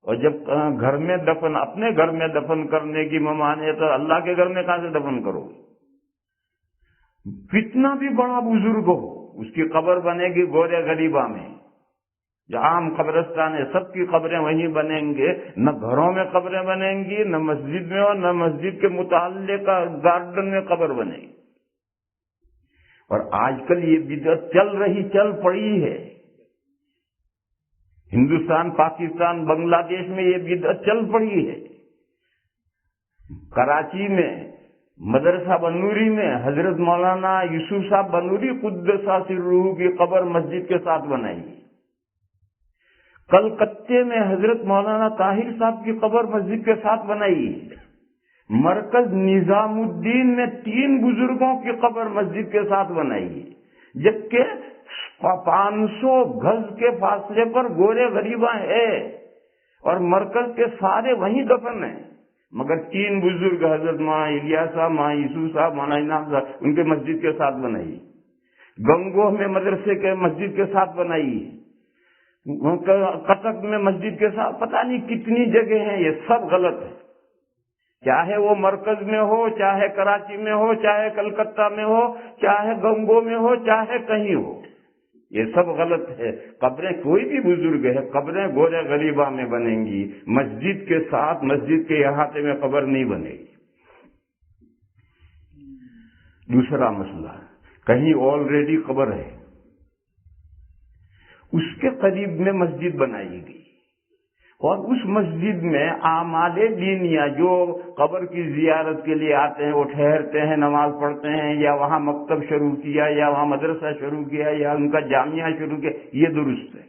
اور جب گھر میں دفن، اپنے گھر میں دفن کرنے کی ممانعت ہے، اللہ کے گھر میں کہاں سے دفن کرو؟ کتنا بھی بڑا بزرگ ہو، اس کی قبر بنے گی گورے غریبہ میں، جو عام قبرستان ہے سب کی قبریں وہیں بنیں گے، نہ گھروں میں قبریں بنیں گی، نہ مسجد میں، اور نہ مسجد کے متعلقہ گارڈن میں قبر بنے گی۔ اور آج کل یہ بدعت چل پڑی ہے، ہندوستان، پاکستان، بنگلہ دیش میں یہ بدعت چل پڑی ہے۔ کراچی میں مدرسہ بنوری میں حضرت مولانا یوسف صاحب بنوری قدس سرہ کی قبر مسجد کے ساتھ بنائی۔ کلکتے میں حضرت مولانا طاہر صاحب کی قبر مسجد کے ساتھ بنائی۔ مرکز نظام الدین میں 3 بزرگوں کی قبر مسجد کے ساتھ بنائی، جبکہ 500 گز کے فاصلے پر گورے غریباں ہے اور مرکز کے سارے وہیں دفن ہیں، مگر 3 بزرگ حضرت مولانا الیاس صاحب، مولانا یوسف صاحب، مولانا انعام صاحب ان کے مسجد کے ساتھ بنائی۔ گنگوہ میں مدرسے کے مسجد کے ساتھ بنائی، کٹک میں مسجد کے ساتھ، پتہ نہیں کتنی جگہ ہیں۔ یہ سب غلط ہے، چاہے وہ مرکز میں ہو، چاہے کراچی میں ہو، چاہے کلکتہ میں ہو، چاہے گنگو میں ہو، چاہے کہیں ہو، یہ سب غلط ہے۔ قبریں کوئی بھی بزرگ ہے، قبریں گورے غریبہ میں بنیں گی، مسجد کے ساتھ، مسجد کے احاطے میں قبر نہیں بنے گی۔ دوسرا مسئلہ، کہیں آلریڈی قبر ہے، اس کے قریب میں مسجد بنائی گئی، اور اس مسجد میں اعمال دینیہ جو قبر کی زیارت کے لیے آتے ہیں، وہ ٹھہرتے ہیں، نماز پڑھتے ہیں، یا وہاں مکتب شروع کیا، یا وہاں مدرسہ شروع کیا، یا ان کا جامعہ شروع کیا، یہ درست ہے۔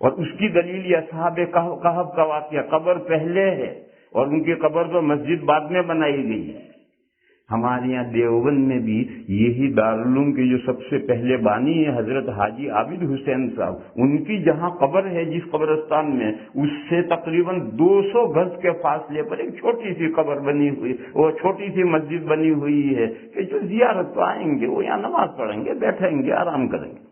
اور اس کی دلیل یہ اصحاب کہف کا واقعہ، قبر پہلے ہے اور ان کی قبر تو مسجد بعد میں بنائی گئی ہے۔ ہمارے یہاں دیوبند میں بھی یہی دارالعلوم کے جو سب سے پہلے بانی ہیں حضرت حاجی عابد حسین صاحب، ان کی جہاں قبر ہے جس قبرستان میں، اس سے تقریباً 200 گز کے فاصلے پر ایک چھوٹی سی قبر بنی ہوئی، وہ چھوٹی سی مسجد بنی ہوئی ہے کہ جو زیارت تو آئیں گے وہ یہاں نماز پڑھیں گے، بیٹھیں گے، آرام کریں گے۔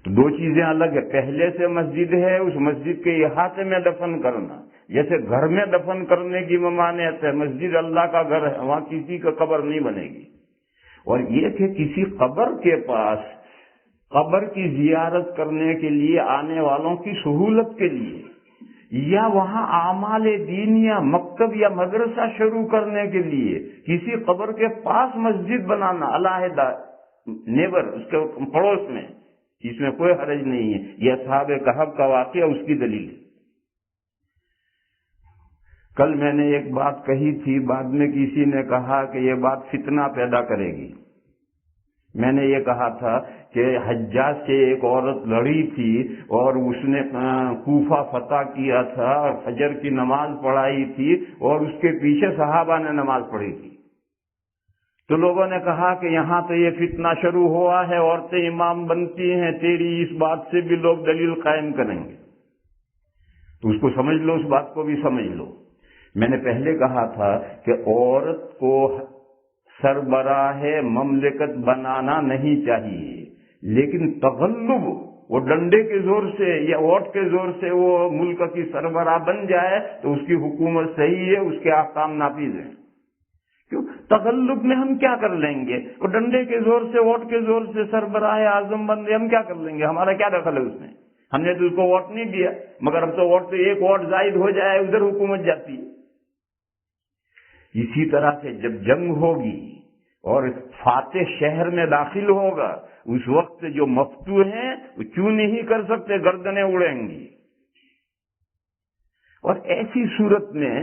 تو 2 چیزیں الگ ہے، پہلے سے مسجد ہے، اس مسجد کے احاطے میں دفن کرنا، جیسے گھر میں دفن کرنے کی ممانعت ہے، مسجد اللہ کا گھر ہے، وہاں کسی کا قبر نہیں بنے گی۔ اور یہ کہ کسی قبر کے پاس قبر کی زیارت کرنے کے لیے آنے والوں کی سہولت کے لیے، یا وہاں اعمال دینیہ مکتب یا مدرسہ شروع کرنے کے لیے کسی قبر کے پاس مسجد بنانا علیحدہ نیبر، اس کے پڑوس میں، اس میں کوئی حرج نہیں ہے۔ یہ اصحاب کہف کا واقعہ اس کی دلیل ہے۔ کل میں نے ایک بات کہی تھی، بعد میں کسی نے کہا کہ یہ بات فتنہ پیدا کرے گی۔ میں نے یہ کہا تھا کہ حجاج سے ایک عورت لڑی تھی اور اس نے کوفہ فتح کیا تھا اور فجر کی نماز پڑھائی تھی اور اس کے پیچھے صحابہ نے نماز پڑھی تھی، تو لوگوں نے کہا کہ یہاں تو یہ فتنہ شروع ہوا ہے، عورتیں امام بنتی ہیں، تیری اس بات سے بھی لوگ دلیل قائم کریں گے، تو اس کو سمجھ لو، اس بات کو بھی سمجھ لو۔ میں نے پہلے کہا تھا کہ عورت کو سربراہ مملکت بنانا نہیں چاہیے، لیکن تغلب، وہ ڈنڈے کے زور سے یا ووٹ کے زور سے وہ ملک کی سربراہ بن جائے تو اس کی حکومت صحیح ہے، اس کے احکام نافذ ہیں۔ کیوں؟ تغلب میں ہم کیا کر لیں گے؟ وہ ڈنڈے کے زور سے، ووٹ کے زور سے سربراہ اعظم بن گئے، ہم کیا کر لیں گے؟ ہمارا کیا دخل ہے اس میں؟ ہم نے تو اس کو ووٹ نہیں دیا، مگر اب تو ووٹ تو ایک ووٹ زائد ہو جائے ادھر حکومت جاتی ہے۔ اسی طرح سے جب جنگ ہوگی اور فاتح شہر میں داخل ہوگا، اس وقت جو مفتو ہیں وہ کیوں نہیں کر سکتے؟ گردنیں اڑیں گی۔ اور ایسی صورت میں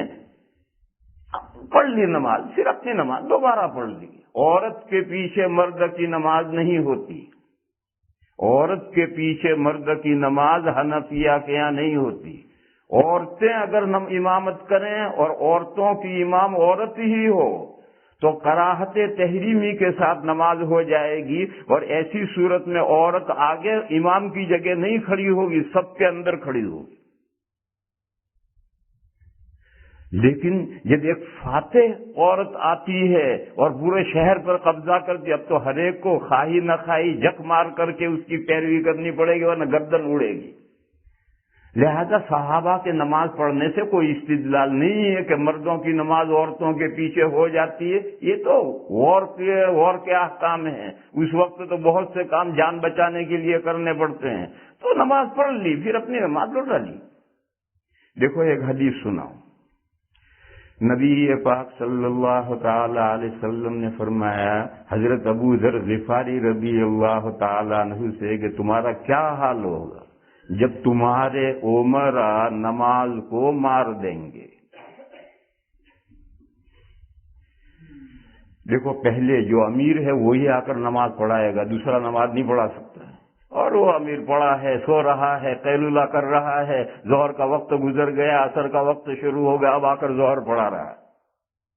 پڑھ لی نماز، پھر اپنی نماز دوبارہ پڑھ لی۔ عورت کے پیچھے مرد کی نماز نہیں ہوتی، عورت کے پیچھے مرد کی نماز حنفیہ کے یہاں نہیں ہوتی۔ عورتیں اگر امامت کریں اور عورتوں کی امام عورت ہی ہو تو کراہت تحریمی کے ساتھ نماز ہو جائے گی، اور ایسی صورت میں عورت آگے امام کی جگہ نہیں کھڑی ہوگی، سب کے اندر کھڑی ہوگی۔ لیکن جب ایک فاتح عورت آتی ہے اور پورے شہر پر قبضہ کرتی، اب تو ہر ایک کو خواہی نہ خواہی جک مار کر کے اس کی پیروی کرنی پڑے گی ورنہ گردن اڑے گی۔ لہذا صحابہ کے نماز پڑھنے سے کوئی استدلال نہیں ہے کہ مردوں کی نماز عورتوں کے پیچھے ہو جاتی ہے. یہ تو وار کے احکام ہیں. اس وقت تو بہت سے کام جان بچانے کے لیے کرنے پڑتے ہیں. تو نماز پڑھ لی، پھر اپنی نماز لوٹا لی. دیکھو ایک حدیث سناؤ. نبی پاک صلی اللہ تعالی علیہ وسلم نے فرمایا حضرت ابو ذر غفاری رضی اللہ تعالی عنہ سے کہ تمہارا کیا حال ہوگا جب تمہارے عمرا نماز کو مار دیں گے. دیکھو پہلے جو امیر ہے وہی آ کر نماز پڑھائے گا، دوسرا نماز نہیں پڑھا سکتا ہے. اور وہ امیر پڑھا ہے، سو رہا ہے، قیلولہ کر رہا ہے، ظہر کا وقت گزر گیا، عصر کا وقت شروع ہو گیا، اب آ کر ظہر پڑھا رہا ہے،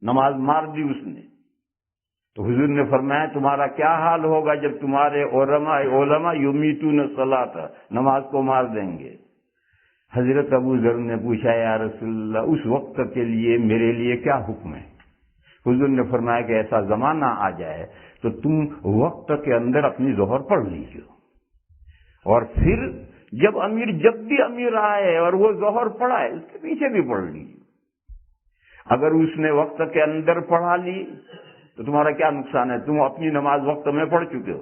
نماز مار دی اس نے. تو حضور نے فرمایا تمہارا کیا حال ہوگا جب تمہارے علماء یمیتون الصلاۃ نماز کو مار دیں گے. حضرت ابو ذر نے پوچھا یا رسول اللہ اس وقت کے لیے میرے لیے کیا حکم ہے؟ حضور نے فرمایا کہ ایسا زمانہ آ جائے تو تم وقت کے اندر اپنی ظہر پڑھ لیجیے، اور پھر جب بھی امیر آئے اور وہ ظہر پڑھائے اس کے پیچھے بھی پڑھ لیجیے. اگر اس نے وقت کے اندر پڑھا لی تو تمہارا کیا نقصان ہے؟ تم اپنی نماز وقت میں پڑھ چکے ہو.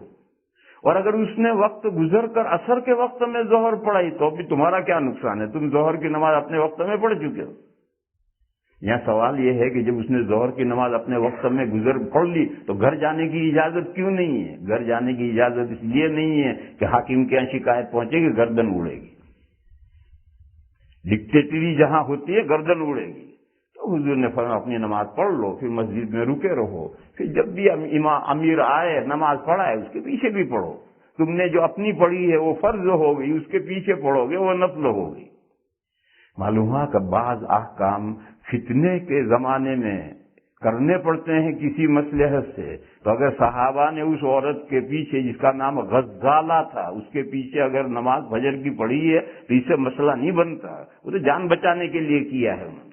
اور اگر اس نے وقت گزر کر عصر کے وقت میں ظہر پڑھائی تو بھی تمہارا کیا نقصان ہے؟ تم ظہر کی نماز اپنے وقت میں پڑھ چکے ہو. یہاں سوال یہ ہے کہ جب اس نے ظہر کی نماز اپنے وقت میں پڑھ لی تو گھر جانے کی اجازت کیوں نہیں ہے؟ گھر جانے کی اجازت اس لیے نہیں ہے کہ حاکم کے یہاں شکایت پہنچے گی، گردن اڑے گی. ڈکٹیٹری جہاں ہوتی ہے گردن اڑے گی. تو حضور نے فرمایا اپنی نماز پڑھ لو، پھر مسجد میں رکے رہو، پھر جب بھی امیر آئے نماز پڑھائے اس کے پیچھے بھی پڑھو. تم نے جو اپنی پڑھی ہے وہ فرض ہو گئی، اس کے پیچھے پڑھو گے وہ نفل ہو گئی. معلوم ہوا کہ بعض احکام فتنے کے زمانے میں کرنے پڑتے ہیں کسی مصلحت سے. تو اگر صحابہ نے اس عورت کے پیچھے جس کا نام غزالہ تھا اس کے پیچھے اگر نماز فجر کی پڑھی ہے تو اس سے مسئلہ نہیں بنتا، وہ تو جان بچانے کے لیے کیا ہے انہوں نے.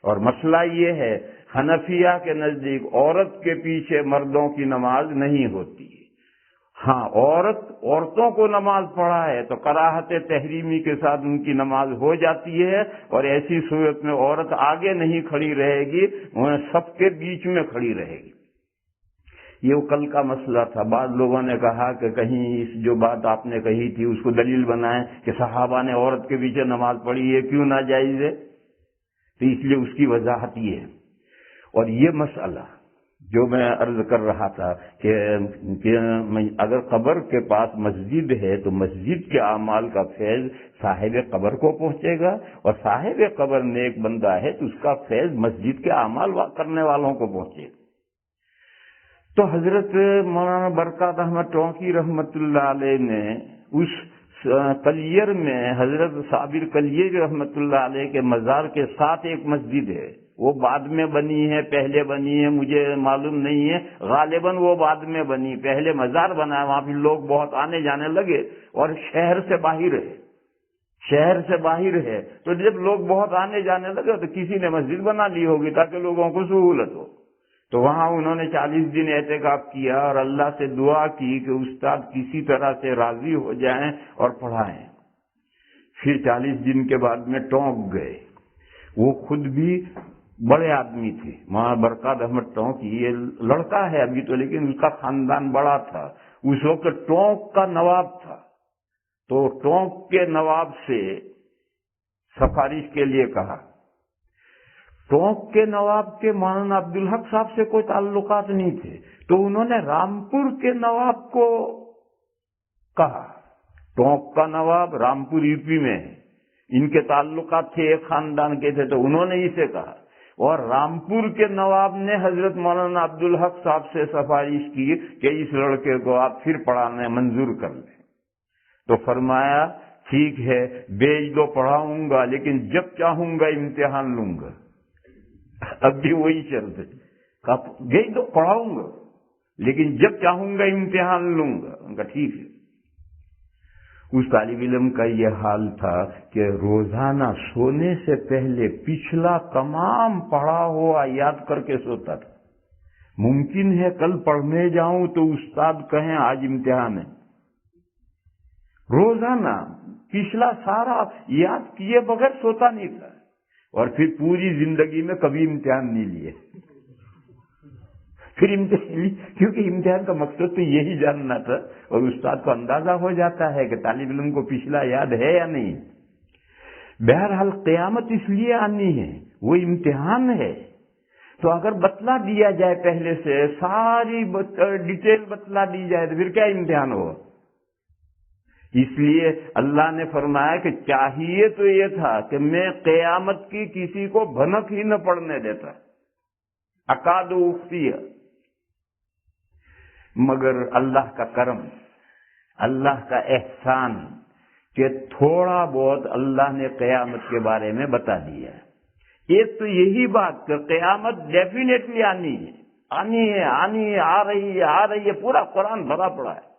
اور مسئلہ یہ ہے حنفیہ کے نزدیک عورت کے پیچھے مردوں کی نماز نہیں ہوتی. ہاں عورتوں کو نماز پڑھا ہے تو کراہت تحریمی کے ساتھ ان کی نماز ہو جاتی ہے، اور ایسی صورت میں عورت آگے نہیں کھڑی رہے گی، وہ سب کے بیچ میں کھڑی رہے گی. یہ کل کا مسئلہ تھا. بعض لوگوں نے کہا کہ کہیں اس جو بات آپ نے کہی تھی اس کو دلیل بنائیں کہ صحابہ نے عورت کے پیچھے نماز پڑھی ہے، کیوں ناجائز ہے؟ تو اس لیے اس کی وضاحت یہ ہے. اور یہ مسئلہ جو میں عرض کر رہا تھا کہ اگر قبر کے پاس مسجد ہے تو مسجد کے اعمال کا فیض صاحب قبر کو پہنچے گا، اور صاحب قبر نیک بندہ ہے تو اس کا فیض مسجد کے اعمال کرنے والوں کو پہنچے گا. تو حضرت مولانا برکات احمد ٹونکی رحمت اللہ علیہ نے اس کلیر میں حضرت صابر کلیر رحمت اللہ علیہ کے مزار کے ساتھ ایک مسجد ہے، وہ بعد میں بنی ہے پہلے بنی ہے مجھے معلوم نہیں ہے، غالباً وہ بعد میں بنی. پہلے مزار بنا ہے، وہاں پہ لوگ بہت آنے جانے لگے اور شہر سے باہر ہے تو جب لوگ بہت آنے جانے لگے تو کسی نے مسجد بنا لی ہوگی تاکہ لوگوں کو سہولت ہو. تو وہاں انہوں نے 40 دن اعتکاف کیا اور اللہ سے دعا کی کہ استاد کسی طرح سے راضی ہو جائیں اور پڑھائیں. پھر 40 دن کے بعد میں ٹونک گئے. وہ خود بھی بڑے آدمی تھے. مولانا برکات احمد ٹونکی یہ لڑکا ہے ابھی تو، لیکن اس کا خاندان بڑا تھا. اس وقت ٹونک کا نواب تھا. تو ٹونک کے نواب سے سفارش کے لیے کہا. ٹونک کے نواب کے مولانا عبدالحق صاحب سے کوئی تعلقات نہیں تھے، تو انہوں نے رامپور کے نواب کو کہا. ٹونک کا نواب رامپور یو پی میں ہے، ان کے تعلقات تھے ایک خاندان کے تھے، تو انہوں نے اسے کہا. اور رامپور کے نواب نے حضرت مولانا عبدالحق صاحب سے سفارش کی کہ اس لڑکے کو آپ پھر پڑھانے منظور کر لیں. تو فرمایا ٹھیک ہے بیچ دو پڑھاؤں گا، لیکن جب چاہوں گا امتحان لوں گا. اب بھی وہی شرط ہے، بیچ دو پڑھاؤں گا لیکن جب چاہوں گا امتحان لوں گا. ان کا ٹھیک ہے. اس طالب علم کا یہ حال تھا کہ روزانہ سونے سے پہلے پچھلا تمام پڑھا ہوا یاد کر کے سوتا تھا. ممکن ہے کل پڑھنے جاؤں تو استاد کہیں آج امتحان ہے. روزانہ پچھلا سارا یاد کیے بغیر سوتا نہیں تھا، اور پھر پوری زندگی میں کبھی امتحان نہیں لیے. پھر امتحان، کیونکہ امتحان کا مقصد تو یہی جاننا تھا، اور استاد کو اندازہ ہو جاتا ہے کہ طالب علم کو پچھلا یاد ہے یا نہیں. بہرحال قیامت اس لیے آنی ہے، وہ امتحان ہے. تو اگر بتلا دیا جائے پہلے سے، ساری ڈیٹیل بتلا دی جائے تو پھر کیا امتحان ہو. اس لیے اللہ نے فرمایا کہ چاہیے تو یہ تھا کہ میں قیامت کی کسی کو بھنک ہی نہ پڑنے دیتا، اکاد اخفی. مگر اللہ کا کرم، اللہ کا احسان کہ تھوڑا بہت اللہ نے قیامت کے بارے میں بتا دیا. ایک تو یہی بات کہ قیامت ڈیفینیٹلی آنی ہے، آنی ہے، آنی ہے، آ رہی ہے، آ رہی ہے، پورا قرآن بھرا پڑا ہے.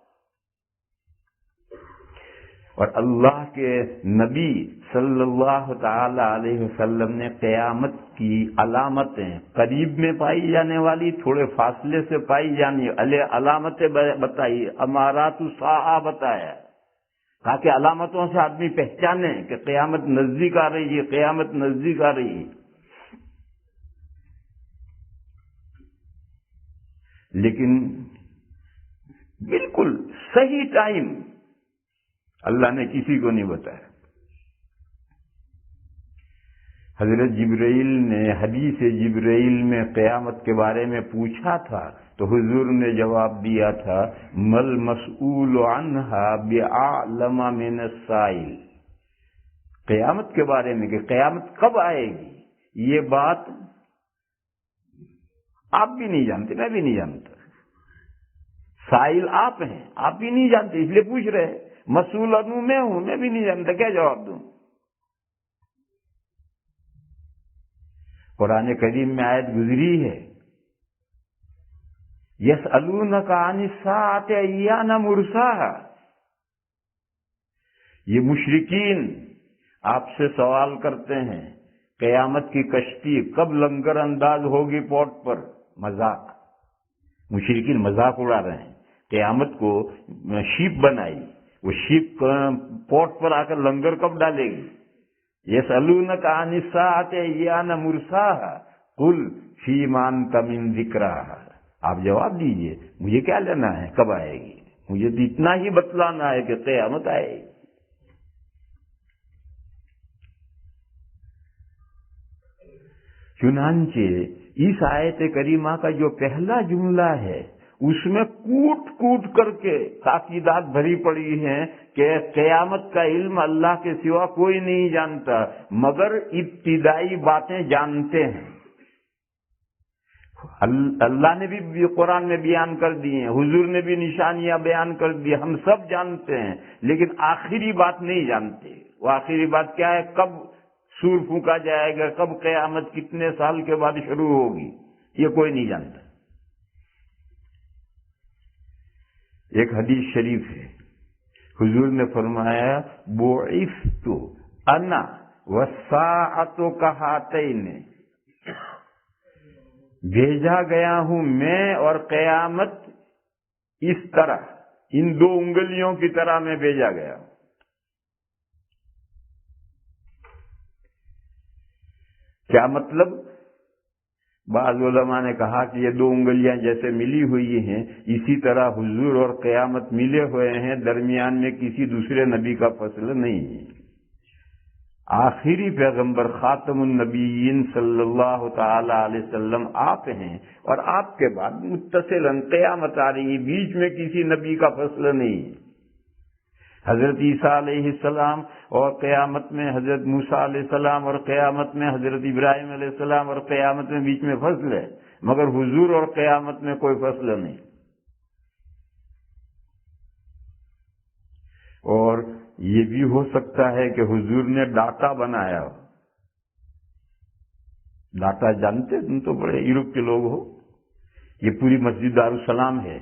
اور اللہ کے نبی صلی اللہ تعالی علیہ وسلم نے قیامت کی علامتیں قریب میں پائی جانے والی، تھوڑے فاصلے سے پائی جانے والی علامتیں بتائی، امارات الساعہ بتایا، تاکہ علامتوں سے آدمی پہچانے کہ قیامت نزدیک آ رہی ہے، قیامت نزدیک آ رہی ہے. لیکن بالکل صحیح ٹائم اللہ نے کسی کو نہیں بتایا. حضرت جبرائیل نے حدیث جبرائیل میں قیامت کے بارے میں پوچھا تھا تو حضور نے جواب دیا تھا، مل مسئول عنہا بعلم من السائل. قیامت کے بارے میں کہ قیامت کب آئے گی، یہ بات آپ بھی نہیں جانتے، میں بھی نہیں جانتا. سائل آپ ہیں، آپ بھی نہیں جانتے، اس لیے پوچھ رہے ہیں. مسئول عنہ میں ہوں، میں بھی نہیں جانتا، کیا جواب دوں. قرآن کریم میں آیت گزری ہے، یسألونک عن الساعۃ ایان مرساہا. یہ مشرکین آپ سے سوال کرتے ہیں قیامت کی کشتی کب لنگر انداز ہوگی پورٹ پر. مذاق، مشرکین مذاق اڑا رہے ہیں. قیامت کو شیپ بنائی، وہ شیپ پورٹ پر آ کر لنگر کب ڈالے گی. یسألونک عن الساعۃ ایان مرساہا قل فیما انت من ذکراہا. آپ جواب دیجئے، مجھے کیا لینا ہے کب آئے گی، مجھے تو اتنا ہی بتلانا ہے کہ قیامت آئے گی. چنانچہ اس آیت کریمہ کا جو پہلا جملہ ہے اس میں کوٹ کوٹ کر کے تاکیدات بھری پڑی ہیں کہ قیامت کا علم اللہ کے سوا کوئی نہیں جانتا، مگر ابتدائی باتیں جانتے ہیں. اللہ نے بھی قرآن میں بیان کر دی ہیں، حضور نے بھی نشانیاں بیان کر دی، ہم سب جانتے ہیں، لیکن آخری بات نہیں جانتے. وہ آخری بات کیا ہے، کب سور پھونکا جائے گا، کب قیامت کتنے سال کے بعد شروع ہوگی، یہ کوئی نہیں جانتا. ایک حدیث شریف ہے، حضور نے فرمایا بعثت انا والساعۃ کہاتین. بھیجا گیا ہوں میں اور قیامت اس طرح، ان دو انگلیوں کی طرح میں بھیجا گیا ہوں. کیا مطلب؟ بعض علماء نے کہا کہ یہ دو انگلیاں جیسے ملی ہوئی ہیں اسی طرح حضور اور قیامت ملے ہوئے ہیں، درمیان میں کسی دوسرے نبی کا فصل نہیں ہے. آخری پیغمبر خاتم النبیین صلی اللہ تعالی علیہ وسلم آپ ہیں، اور آپ کے بعد متصلاً قیامت آ رہی ہے، بیچ میں کسی نبی کا فصل نہیں ہے. حضرت عیسیٰ علیہ السلام اور قیامت میں حضرت موسیٰ علیہ السلام، اور قیامت میں حضرت ابراہیم علیہ السلام، اور قیامت میں بیچ میں فصل ہے، مگر حضور اور قیامت میں کوئی فصل نہیں. اور یہ بھی ہو سکتا ہے کہ حضور نے ڈاٹا بنایا ہو. ڈاٹا جانتے، تم تو بڑے یورپ کے لوگ ہو. یہ پوری مسجد دارالسلام ہے،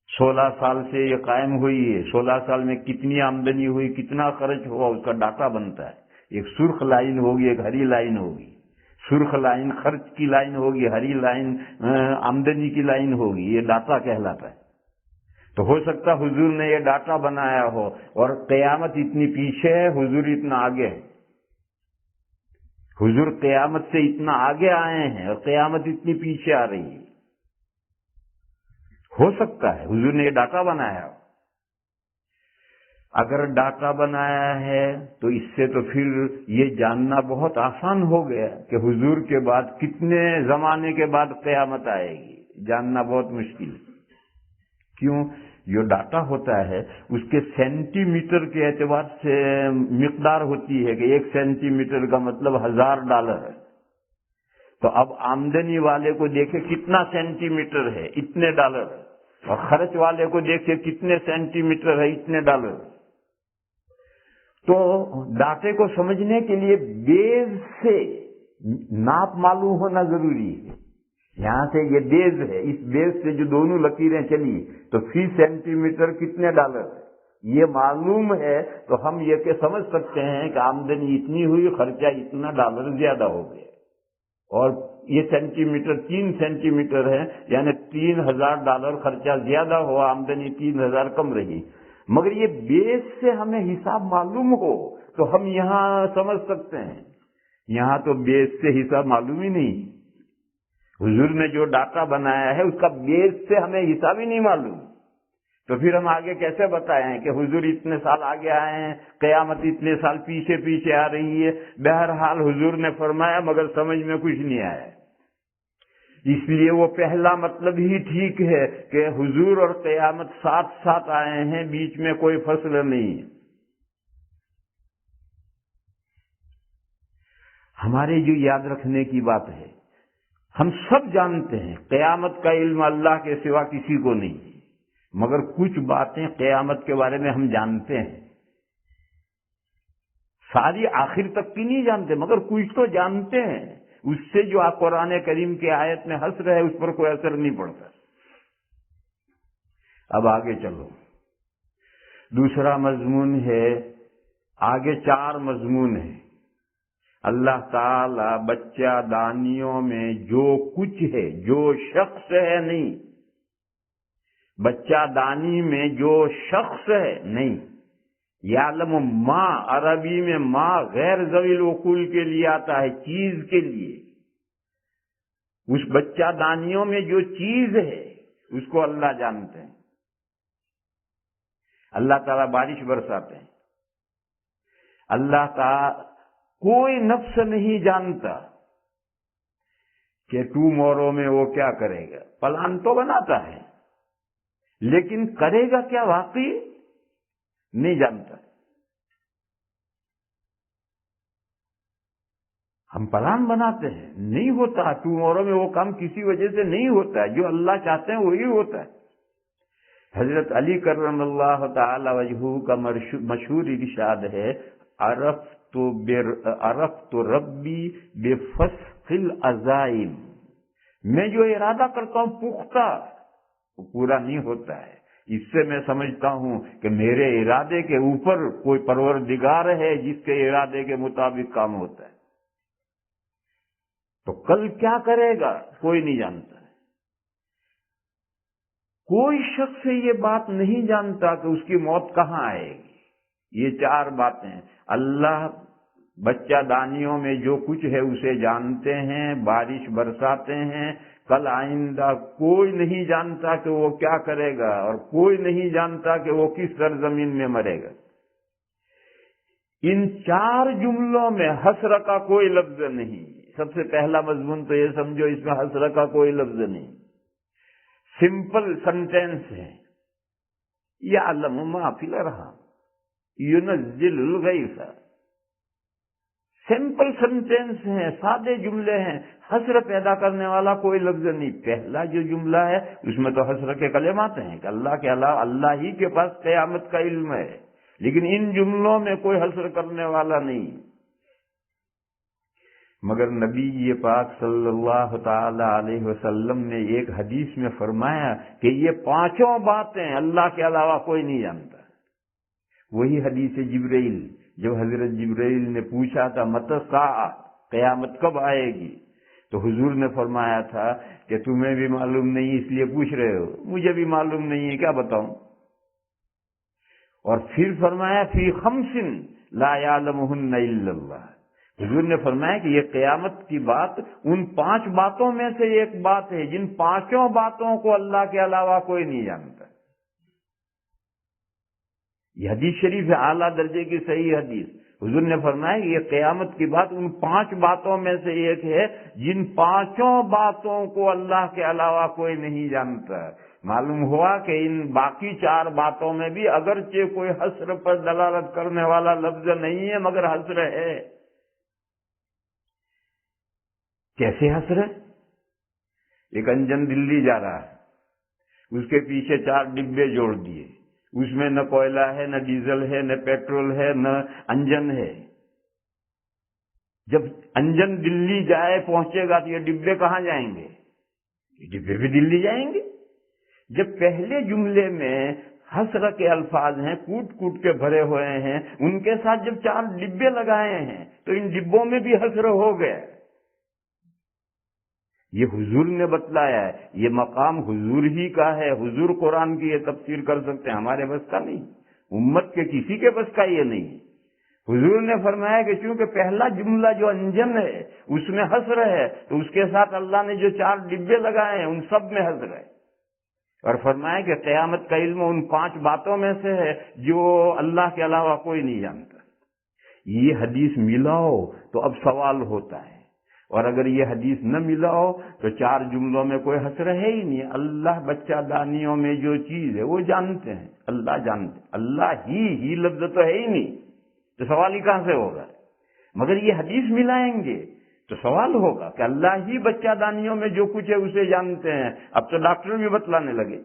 16 سال سے یہ قائم ہوئی ہے. 16 سال میں کتنی آمدنی ہوئی، کتنا خرچ ہوا، اس کا ڈاٹا بنتا ہے. ایک سرخ لائن ہوگی، ایک ہری لائن ہوگی. سرخ لائن خرچ کی لائن ہوگی، ہری لائن آمدنی کی لائن ہوگی. یہ ڈاٹا کہلاتا ہے. تو ہو سکتا حضور نے یہ ڈاٹا بنایا ہو اور قیامت اتنی پیچھے ہے، حضور اتنا آگے ہے. حضور قیامت سے اتنا آگے آئے ہیں اور قیامت اتنی پیچھے آ رہی ہے. ہو سکتا ہے حضور نے یہ ڈاٹا بنایا ہو. اگر ڈاٹا بنایا ہے تو اس سے تو پھر یہ جاننا بہت آسان ہو گیا کہ حضور کے بعد کتنے زمانے کے بعد قیامت آئے گی. جاننا بہت مشکل ہے. کیوں؟ جو ڈاٹا ہوتا ہے اس کے سینٹی میٹر کے اعتبار سے مقدار ہوتی ہے کہ 1 سینٹی میٹر کا مطلب $1000 ہے. تو اب آمدنی والے کو دیکھے کتنا سینٹی میٹر ہے، اتنے ڈالر ہے، اور خرچ والے کو دیکھے کتنے سینٹی میٹر ہے، اتنے ڈالر. تو ڈاٹے کو سمجھنے کے لیے بیز سے ناپ معلوم ہونا ضروری ہے. یہاں سے یہ بیز ہے، اس بیز سے جو دونوں لکیریں چلی تو فی سینٹی میٹر کتنے ڈالر ہے یہ معلوم ہے، تو ہم یہ کہ سمجھ سکتے ہیں کہ آمدنی اتنی ہوئی، خرچہ اتنا، ڈالر زیادہ ہو گیا. اور یہ سینٹی میٹر 3 سینٹی میٹر ہے، یعنی $3000 خرچہ زیادہ ہوا، آمدنی 3000 کم رہی. مگر یہ بیس سے ہمیں حساب معلوم ہو تو ہم یہاں سمجھ سکتے ہیں. یہاں تو بیس سے حساب معلوم ہی نہیں. حضور نے جو ڈاٹا بنایا ہے اس کا بیس سے ہمیں حساب ہی نہیں معلوم. تو پھر ہم آگے کیسے بتائیں کہ حضور اتنے سال آگے آئے ہیں، قیامت اتنے سال پیچھے پیچھے آ رہی ہے. بہرحال حضور نے فرمایا مگر سمجھ میں کچھ نہیں آیا. اس لیے وہ پہلا مطلب ہی ٹھیک ہے کہ حضور اور قیامت ساتھ ساتھ آئے ہیں، بیچ میں کوئی فصل نہیں ہے. ہمارے جو یاد رکھنے کی بات ہے، ہم سب جانتے ہیں قیامت کا علم اللہ کے سوا کسی کو نہیں، مگر کچھ باتیں قیامت کے بارے میں ہم جانتے ہیں. ساری آخر تک کی نہیں جانتے مگر کچھ تو جانتے ہیں. اس سے جو آپ قرآن کریم کی آیت میں ہنس رہے اس پر کوئی اثر نہیں پڑتا. اب آگے چلو. دوسرا مضمون ہے، آگے 4 مضمون ہیں. اللہ تعالی بچہ دانیوں میں جو کچھ ہے، جو شخص ہے نہیں، بچہ دانی میں جو شخص ہے نہیں. یعلم ما، عربی میں ما غیر ذوی العقول کے لیے آتا ہے، چیز کے لیے. اس بچہ دانیوں میں جو چیز ہے اس کو اللہ جانتے ہیں. اللہ تعالیٰ بارش برساتے ہیں. اللہ تعالیٰ کوئی نفس نہیں جانتا کہ ٹومورو میں وہ کیا کرے گا. پلان تو بناتا ہے لیکن کرے گا کیا واقعی نہیں جانتا. ہم پلان بناتے ہیں، نہیں ہوتا. ٹومورو میں وہ کام کسی وجہ سے نہیں ہوتا ہے، جو اللہ چاہتے ہیں وہی ہوتا ہے. حضرت علی کرم اللہ تعالی وجہہ کا مشہور ارشاد ہے، عرفت ربی بفسخ العزائم. میں جو ارادہ کرتا ہوں پختہ، وہ پورا نہیں ہوتا ہے. اس سے میں سمجھتا ہوں کہ میرے ارادے کے اوپر کوئی پروردگار ہے جس کے ارادے کے مطابق کام ہوتا ہے. تو کل کیا کرے گا کوئی نہیں جانتا. کوئی شخص یہ بات نہیں جانتا کہ اس کی موت کہاں آئے گی. یہ 4 باتیں اللہ بچہ دانیوں میں جو کچھ ہے اسے جانتے ہیں، بارش برساتے ہیں. کل آئندہ کوئی نہیں جانتا کہ وہ کیا کرے گا، اور کوئی نہیں جانتا کہ وہ کس سرزمین میں مرے گا. ان 4 جملوں میں حسر کا کوئی لفظ نہیں. سب سے پہلا مضمون تو یہ سمجھو اس میں حسر کا کوئی لفظ نہیں. سمپل سنٹینس ہے. یعلم ما فی الارحام ينزل الغیث. سمپل سنٹینس ہیں، سادے جملے ہیں. حسر پیدا کرنے والا کوئی لفظ نہیں. پہلا جو جملہ ہے اس میں تو حسر کے کلمات ہیں کہ اللہ کے علاوہ اللہ ہی کے پاس قیامت کا علم ہے، لیکن ان جملوں میں کوئی حسر کرنے والا نہیں. مگر نبی پاک صلی اللہ تعالی علیہ وسلم نے ایک حدیث میں فرمایا کہ یہ 5 باتیں اللہ کے علاوہ کوئی نہیں جانتا. وہی حدیث جبرائیل، جب حضرت جبرائیل نے پوچھا تھا متی الساعہ، قیامت کب آئے گی، تو حضور نے فرمایا تھا کہ تمہیں بھی معلوم نہیں اس لیے پوچھ رہے ہو، مجھے بھی معلوم نہیں ہے، کیا بتاؤں؟ اور پھر فرمایا فی خمس لا یعلمہن الا اللہ، حضور نے فرمایا کہ یہ قیامت کی بات ان 5 باتوں میں سے ایک بات ہے جن 5 باتوں کو اللہ کے علاوہ کوئی نہیں جانتا۔ یہ حدیث شریف ہے، اعلیٰ درجے کی صحیح حدیث۔ حضور نے فرمایا کہ یہ قیامت کی بات ان 5 باتوں میں سے ایک ہے جن 5 باتوں کو اللہ کے علاوہ کوئی نہیں جانتا۔ معلوم ہوا کہ ان باقی 4 باتوں میں بھی اگرچہ کوئی حسر پر دلالت کرنے والا لفظ نہیں ہے مگر حسر ہے۔ کیسے حسر ہے؟ ایک انجن دلی جا رہا ہے، اس کے پیچھے 4 ڈبے جوڑ دیے، اس میں نہ کوئلہ ہے، نہ ڈیزل ہے، نہ پیٹرول ہے، نہ انجن ہے۔ جب انجن دلی جائے پہنچے گا تو یہ ڈبے کہاں جائیں گے؟ یہ ڈبے بھی دلی جائیں گے۔ جب پہلے جملے میں حسر کے الفاظ ہیں، کوٹ کوٹ کے بھرے ہوئے ہیں، ان کے ساتھ جب 4 ڈبے لگائے ہیں تو ان ڈبوں میں بھی حسر ہو گیا۔ یہ حضور نے بتلایا ہے، یہ مقام حضور ہی کا ہے۔ حضور قرآن کی یہ تفسیر کر سکتے ہیں، ہمارے بس کا نہیں، امت کے کسی کے بس کا یہ نہیں۔ حضور نے فرمایا کہ چونکہ پہلا جملہ جو انجن ہے اس میں حسر ہے تو اس کے ساتھ اللہ نے جو 4 ڈبے لگائے ہیں ان سب میں حسر ہے، اور فرمایا کہ قیامت کا علم ان 5 باتوں میں سے ہے جو اللہ کے علاوہ کوئی نہیں جانتا۔ یہ حدیث ملاؤ تو اب سوال ہوتا ہے، اور اگر یہ حدیث نہ ملا ہو تو 4 جملوں میں کوئی حسر ہے ہی نہیں۔ اللہ بچہ دانیوں میں جو چیز ہے وہ جانتے ہیں، اللہ جانتے، اللہ ہی لفظ تو ہے ہی نہیں، تو سوال ہی کہاں سے ہوگا؟ مگر یہ حدیث ملائیں گے تو سوال ہوگا کہ اللہ ہی بچہ دانیوں میں جو کچھ ہے اسے جانتے ہیں، اب تو ڈاکٹر بھی بتلانے لگے۔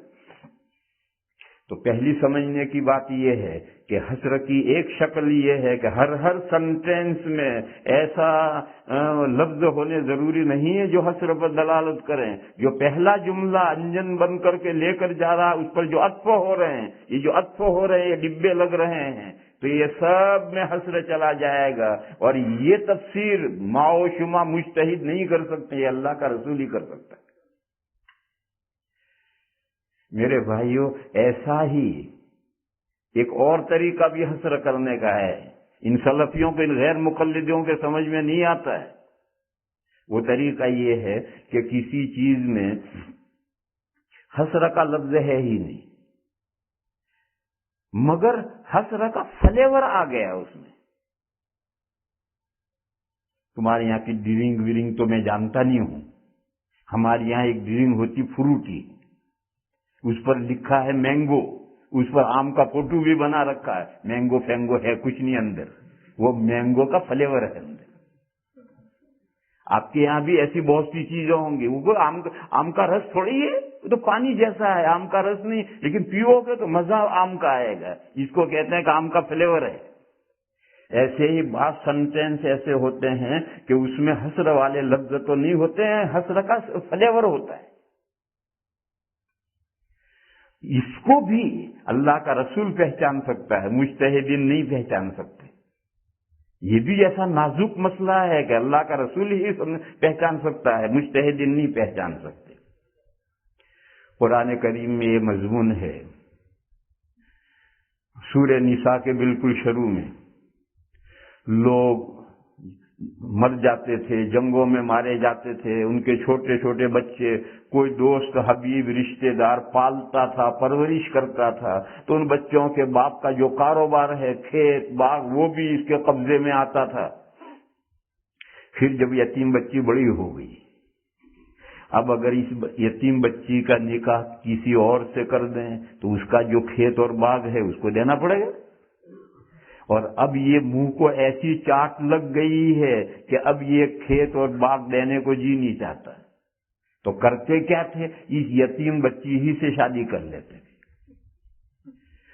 تو پہلی سمجھنے کی بات یہ ہے کہ حسر کی ایک شکل یہ ہے کہ ہر سنٹینس میں ایسا لفظ ہونے ضروری نہیں ہے جو حسر پر دلالت کریں۔ جو پہلا جملہ انجن بن کر کے لے کر جا رہا ہے اس پر جو عطف ہو رہے ہیں، یہ جو عطف ہو رہے ہیں، یہ ڈبے لگ رہے ہیں، تو یہ سب میں حسر چلا جائے گا، اور یہ تفسیر ما و شما مجتہد نہیں کر سکتے، یہ اللہ کا رسول ہی کر سکتا ہے۔ میرے بھائیوں، ایسا ہی ایک اور طریقہ بھی حسر کرنے کا ہے، ان سلفیوں کے، ان غیر مقلدوں کے سمجھ میں نہیں آتا ہے۔ وہ طریقہ یہ ہے کہ کسی چیز میں حسر کا لفظ ہے ہی نہیں، مگر حسر کا فلیور آ گیا اس میں۔ تمہارے یہاں کی ڈرنک ورنگ تو میں جانتا نہیں ہوں، ہمارے یہاں ایک ڈرنک ہوتی فروٹی، اس پر لکھا ہے مینگو، اس پر آم کا فوٹو بھی بنا رکھا ہے، مینگو فینگو ہے کچھ نہیں اندر، وہ مینگو کا فلیور ہے اندر۔ آپ کے یہاں بھی ایسی بہت سی چیزیں ہوں گی، وہ آم کا رس تھوڑی ہے، وہ تو پانی جیسا ہے، آم کا رس نہیں، لیکن پیو گے تو مزہ آم کا آئے گا، اس کو کہتے ہیں کہ آم کا فلیور ہے۔ ایسے ہی بعض سینٹینس ایسے ہوتے ہیں کہ اس میں حسر والے لفظ تو نہیں ہوتے ہیں، حسر کا فلیور ہوتا ہے۔ اس کو بھی اللہ کا رسول پہچان سکتا ہے، مجتہدین نہیں پہچان سکتے۔ یہ بھی ایسا نازک مسئلہ ہے کہ اللہ کا رسول ہی پہچان سکتا ہے، مجتہدین نہیں پہچان سکتے۔ قرآن کریم میں یہ مضمون ہے، سورہ نساء کے بالکل شروع میں لوگ مر جاتے تھے، جنگوں میں مارے جاتے تھے، ان کے چھوٹے چھوٹے بچے کوئی دوست حبیب رشتہ دار پالتا تھا، پرورش کرتا تھا، تو ان بچوں کے باپ کا جو کاروبار ہے، کھیت باغ، وہ بھی اس کے قبضے میں آتا تھا۔ پھر جب یتیم بچی بڑی ہو گئی، اب اگر اس یتیم بچی کا نکاح کسی اور سے کر دیں تو اس کا جو کھیت اور باغ ہے اس کو دینا پڑے گا، اور اب یہ منہ کو ایسی چاٹ لگ گئی ہے کہ اب یہ کھیت اور باغ دینے کو جی نہیں چاہتا۔ تو کرتے کیا تھے، اس یتیم بچی ہی سے شادی کر لیتے تھے،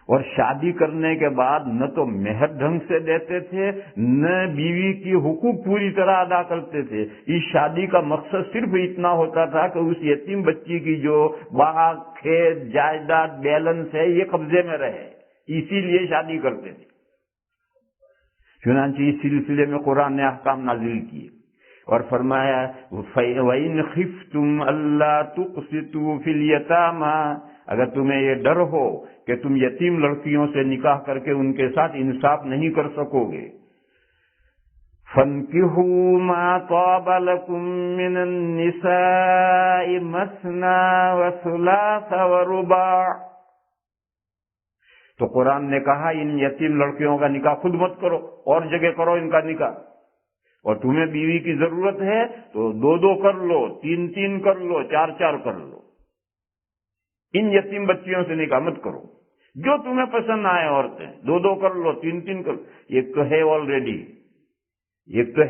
اور شادی کرنے کے بعد نہ تو مہر ڈھنگ سے دیتے تھے، نہ بیوی کی حقوق پوری طرح ادا کرتے تھے۔ اس شادی کا مقصد صرف اتنا ہوتا تھا کہ اس یتیم بچی کی جو باغ کھیت جائیداد بیلنس ہے یہ قبضے میں رہے، اسی لیے شادی کرتے تھے۔ چنانچہ اس سلسلے میں قرآن نے احکام نازل کیے۔ اور فرمایا وَإِنْ خِفْتُمْ أَلَّا تُقْسِطُوا فِي الْيَتَامَىٰ، اگر تمہیں یہ ڈر ہو کہ تم یتیم لڑکیوں سے نکاح کر کے ان کے ساتھ انصاف نہیں کر سکو گے، فَانْكِحُوا مَا طَابَ لَكُم مِّنَ النِّسَاءِ مَثْنَىٰ وَثُلَاثَ وَرُبَاعَ، تو قرآن نے کہا ان یتیم لڑکیوں کا نکاح خود مت کرو، اور جگہ کرو ان کا نکاح، اور تمہیں بیوی کی ضرورت ہے تو 2 کر لو، 3 کر لو، 4 کر لو، ان یتیم بچیوں سے نکاح مت کرو، جو تمہیں پسند آئے عورتیں 2 کر لو، 3 کر لو، ایک تو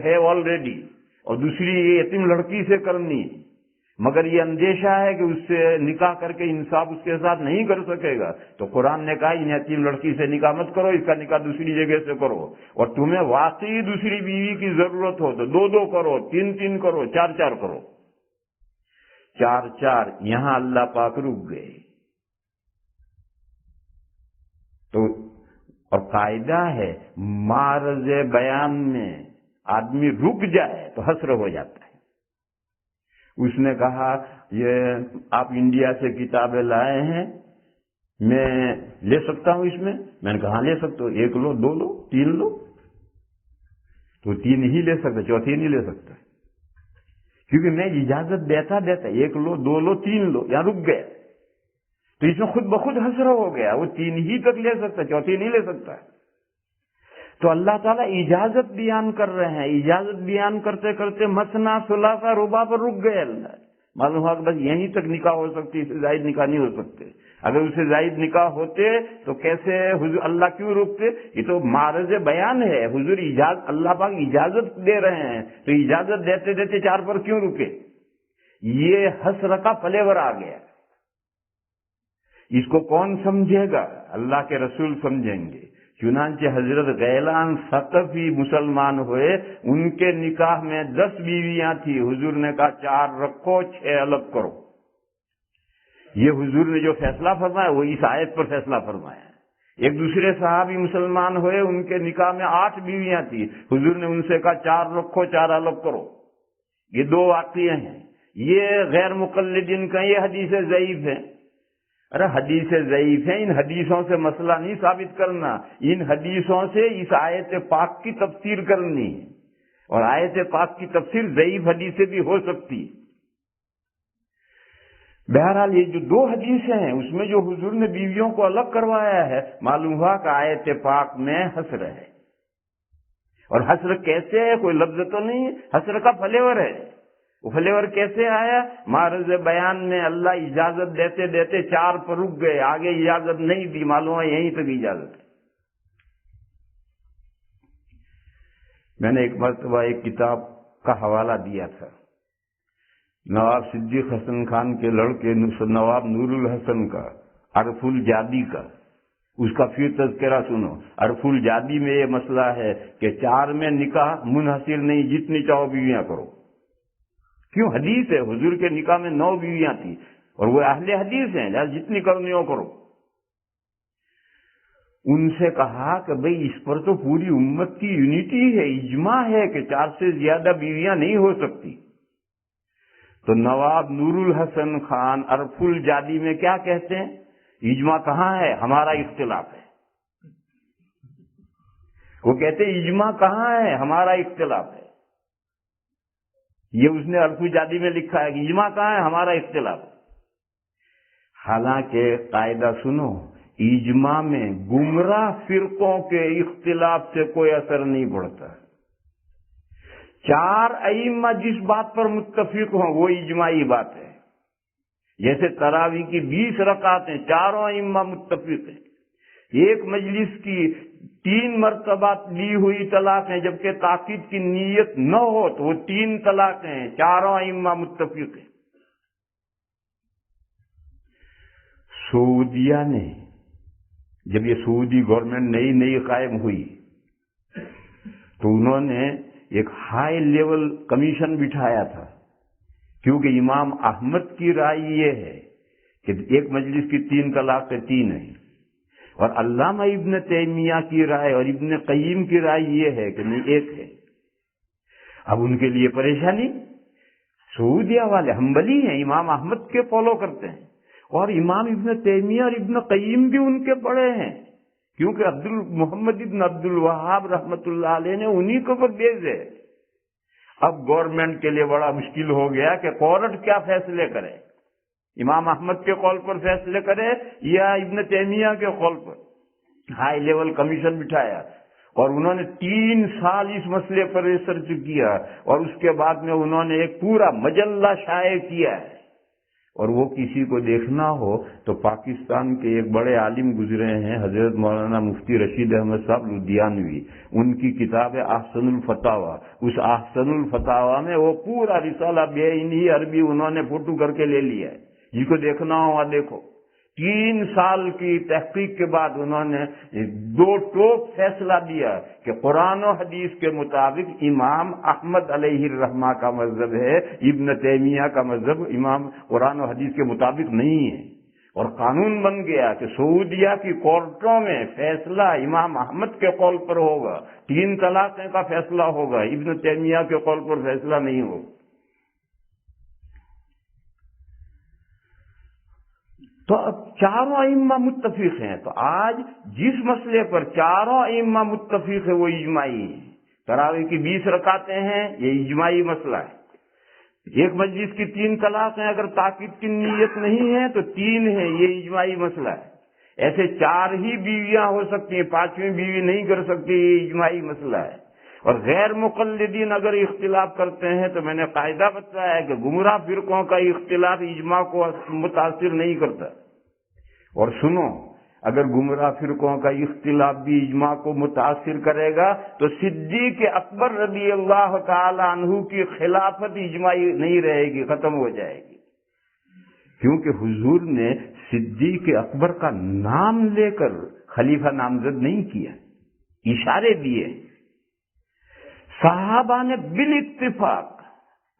ہے آلریڈی، اور دوسری یہ یتیم لڑکی سے کرنی، مگر یہ اندیشہ ہے کہ اس سے نکاح کر کے انصاف اس کے ساتھ نہیں کر سکے گا، تو قرآن نے کہا ان یتیم لڑکی سے نکاح مت کرو، اس کا نکاح دوسری جگہ سے کرو، اور تمہیں واقعی دوسری بیوی کی ضرورت ہو تو 2 کرو، 3 کرو، 4 کرو، 4 یہاں اللہ پاک رک گئے۔ تو اور قاعدہ ہے معرض بیان میں آدمی رک جائے تو حسر ہو جاتا ہے۔ اس نے کہا یہ آپ انڈیا سے کتابیں لائے ہیں، میں لے سکتا ہوں اس میں نے کہا لے سکتے ہو، 1 لو، 2 لو، 3 لو، تو 3 ہی لے سکتا، چوتھی نہیں لے سکتا، کیونکہ میں اجازت دیتا 1 لو، 2 لو، 3 لو، یہاں رک گیا، تو اس میں خود بخود حسر ہو گیا، وہ 3 ہی تک لے سکتا، چوتھی نہیں لے سکتا۔ تو اللہ تعالیٰ اجازت بیان کر رہے ہیں، اجازت بیان کرتے کرتے مثنا ثلاثہ رباع پر رک گئے اللہ، معلوم ہوا کہ بس یہیں تک نکاح ہو سکتی، اس سے زائد نکاح نہیں ہو سکتے، اگر اس سے زائد نکاح ہوتے تو کیسے حضور اللہ کیوں روکتے؟ یہ تو معرض بیان ہے، حضور اللہ پاک اجازت دے رہے ہیں، تو اجازت دیتے دیتے 4 پر کیوں رکے؟ یہ حسر کا فلیور آ گیا، اس کو کون سمجھے گا؟ اللہ کے رسول سمجھیں گے۔ چنانچہ حضرت غیلان ثقفی مسلمان ہوئے، ان کے نکاح میں 10 بیویاں تھی، حضور نے کہا 4 رکھو، 6 الگ کرو۔ یہ حضور نے جو فیصلہ فرمایا وہ اس آیت پر فیصلہ فرمایا ہے۔ ایک دوسرے صحابی مسلمان ہوئے، ان کے نکاح میں 8 بیویاں تھی، حضور نے ان سے کہا 4 رکھو، 4 الگ کرو۔ یہ 2 واقعے ہیں، یہ غیر مقلدین کا یہ حدیث ضعیف ہے۔ ارے حدیث ضعیف ہیں، ان حدیثوں سے مسئلہ نہیں ثابت کرنا، ان حدیثوں سے اس آیت پاک کی تفسیر کرنی ہے، اور آیت پاک کی تفسیر ضعیف حدیث سے بھی ہو سکتی ہے۔ بہرحال یہ جو 2 حدیثیں ہیں اس میں جو حضور نے بیویوں کو الگ کروایا ہے، معلوم ہوا کہ آیت پاک میں حسر ہے، اور حسر کیسے ہے؟ کوئی لفظ تو نہیں ہے، حسر کا فلیور ہے۔ وہ فلیور کیسے آیا؟ معرض بیان میں اللہ اجازت دیتے دیتے 4 پر رک گئے، آگے اجازت نہیں دی، معلوم ہے یہیں تک اجازت ہے۔ میں نے ایک مرتبہ ایک کتاب کا حوالہ دیا تھا، نواب صدیق حسن خان کے لڑکے نواب نور الحسن کا، عرف الجادی کا، اس کا پھر تذکرہ سنو۔ عرف الجادی میں یہ مسئلہ ہے کہ 4 میں نکاح منحصر نہیں، جتنی چاہو بیویاں کرو۔ کیوں؟ حدیث ہے، حضور کے نکاح میں 9 بیویاں تھیں، اور وہ اہل حدیث ہیں، جتنی کرنی ہو کرو۔ ان سے کہا کہ بھئی اس پر تو پوری امت کی یونٹی ہے، اجماع ہے کہ 4 سے زیادہ بیویاں نہیں ہو سکتی۔ تو نواب نور الحسن خان عرف الجادی میں کیا کہتے ہیں؟ اجماع کہاں ہے؟ ہمارا اختلاف ہے۔ وہ کہتے ہیں اجماع کہاں ہے؟ ہمارا اختلاف ہے۔ یہ اس نے عرف الجادی میں لکھا ہے کہ اجماع کہاں ہے؟ ہمارا اختلاف ہے۔ حالانکہ قاعدہ سنو، اجماع میں گمراہ فرقوں کے اختلاف سے کوئی اثر نہیں پڑتا۔ 4 ائمہ جس بات پر متفق ہوں وہ اجماعی بات ہے۔ جیسے تراویح کی 20 رکعتیں 4 ائمہ متفق ہیں، ایک مجلس کی 3 مرتبہ لی ہوئی طلاق ہیں، جبکہ تاکید کی نیت نہ ہو تو وہ 3 طلاق ہیں، 4 ائمہ متفق ہیں۔ سعودیہ نے جب یہ سعودی گورنمنٹ نئی قائم ہوئی تو انہوں نے ایک ہائی لیول کمیشن بٹھایا تھا، کیونکہ امام احمد کی رائے یہ ہے کہ ایک مجلس کی 3 طلاقیں 3 ہیں، اور علامہ ابن تیمیہ کی رائے اور ابن قیم کی رائے یہ ہے کہ نہیں 1 ہے۔ اب ان کے لیے پریشانی، سعودیہ والے ہمبلی ہیں، امام احمد کے فالو کرتے ہیں، اور امام ابن تیمیہ اور ابن قیم بھی ان کے بڑے ہیں، کیونکہ محمد ابن عبد الوہاب رحمۃ اللہ علیہ نے انہی کو بھیجے۔ اب گورنمنٹ کے لیے بڑا مشکل ہو گیا کہ کورٹ کیا فیصلے کرے، امام احمد کے قول پر فیصلے کرے یا ابن تیمیہ کے قول پر۔ ہائی لیول کمیشن بٹھایا اور انہوں نے 3 سال اس مسئلے پر ریسرچ کیا، اور اس کے بعد میں انہوں نے ایک پورا مجلہ شائع کیا ہے۔ اور وہ کسی کو دیکھنا ہو تو پاکستان کے ایک بڑے عالم گزرے ہیں، حضرت مولانا مفتی رشید احمد صاحب لدھیانوی، ان کی کتاب ہے احسن الفتاوی۔ اس احسن الفتاوی میں وہ پورا رسالہ بے انہی عربی انہوں نے فوٹو کر کے لے لیا ہے، جس کو دیکھنا ہو دیکھو۔ 3 سال کی تحقیق کے بعد انہوں نے 2 ٹوک فیصلہ دیا کہ قرآن و حدیث کے مطابق امام احمد علیہ الرحمہ کا مذہب ہے، ابن تیمیہ کا مذہب امام قرآن و حدیث کے مطابق نہیں ہے۔ اور قانون بن گیا کہ سعودیہ کی کورٹوں میں فیصلہ امام احمد کے قول پر ہوگا، 3 طلاقیں کا فیصلہ ہوگا، ابن تیمیہ کے قول پر فیصلہ نہیں ہوگا۔ تو اب چاروں ائمہ متفق ہیں، تو آج جس مسئلے پر چاروں ائمہ متفق ہے وہ اجماعی ہے۔ تراویح کی 20 رکعتیں ہیں، یہ اجماعی مسئلہ ہے۔ ایک مجلس کی 3 طلاق ہیں، اگر تاکید کی نیت نہیں ہے تو 3 ہیں، یہ اجماعی مسئلہ ہے۔ ایسے 4 ہی بیویاں ہو سکتی ہیں، 5ویں بیوی نہیں کر سکتی، یہ اجماعی مسئلہ ہے۔ اور غیر مقلدین اگر اختلاف کرتے ہیں تو میں نے قاعدہ بتایا ہے کہ گمراہ فرقوں کا اختلاف اجماع کو متاثر نہیں کرتا۔ اور سنو، اگر گمراہ فرقوں کا اختلاف بھی اجماع کو متاثر کرے گا تو صدیق اکبر رضی اللہ تعالی عنہ کی خلافت اجماعی نہیں رہے گی، ختم ہو جائے گی، کیونکہ حضور نے صدیق اکبر کا نام لے کر خلیفہ نامزد نہیں کیا، اشارے دیے۔ صحابہ نے بالاتفاق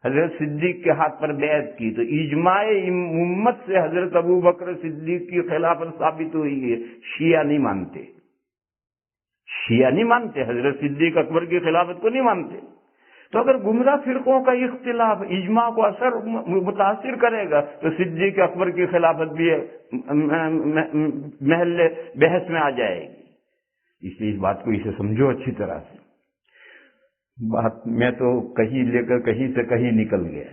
حضرت صدیق کے ہاتھ پر بیعت کی، تو اجماع امت سے حضرت ابو بکر صدیق کی خلافت ثابت ہوئی ہے۔ شیعہ نہیں مانتے، شیعہ نہیں مانتے، حضرت صدیق اکبر کی خلافت کو نہیں مانتے۔ تو اگر گمراہ فرقوں کا اختلاف اجماع کو اثر متاثر کرے گا تو صدیق اکبر کی خلافت بھی محل بحث میں آ جائے گی۔ اس لیے اس بات کو اسے سمجھو اچھی طرح سے۔ بات میں تو کہیں لے کر کہیں سے کہیں نکل گیا،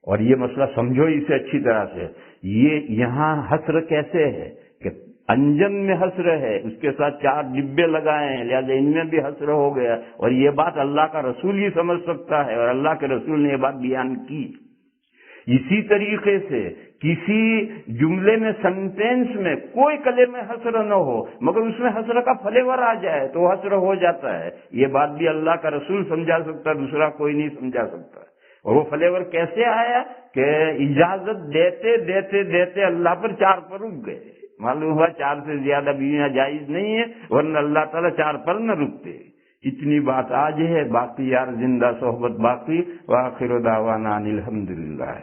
اور یہ مسئلہ سمجھو اسے اچھی طرح سے۔ یہ یہاں حسر کیسے ہے کہ انجن میں حسر ہے، اس کے ساتھ 4 ڈبے لگائے ہیں، لہذا ان میں بھی حسر ہو گیا، اور یہ بات اللہ کا رسول ہی سمجھ سکتا ہے، اور اللہ کے رسول نے یہ بات بیان کی۔ اسی طریقے سے کسی جملے میں سنٹینس میں کوئی کلمہ حسر نہ ہو مگر اس میں حسر کا فلیور آ جائے تو حسر ہو جاتا ہے۔ یہ بات بھی اللہ کا رسول سمجھا سکتا ہے، دوسرا کوئی نہیں سمجھا سکتا۔ اور وہ فلیور کیسے آیا کہ اجازت دیتے دیتے دیتے اللہ پر 4 پر رک گئے۔ معلوم ہوا 4 سے زیادہ بیویاں جائز نہیں ہیں، ورنہ اللہ تعالیٰ 4 پر نہ رکتے۔ اتنی بات آج ہے، باقی یار زندہ صحبت باقی۔ وآخر دعوانا ان الحمدللہ۔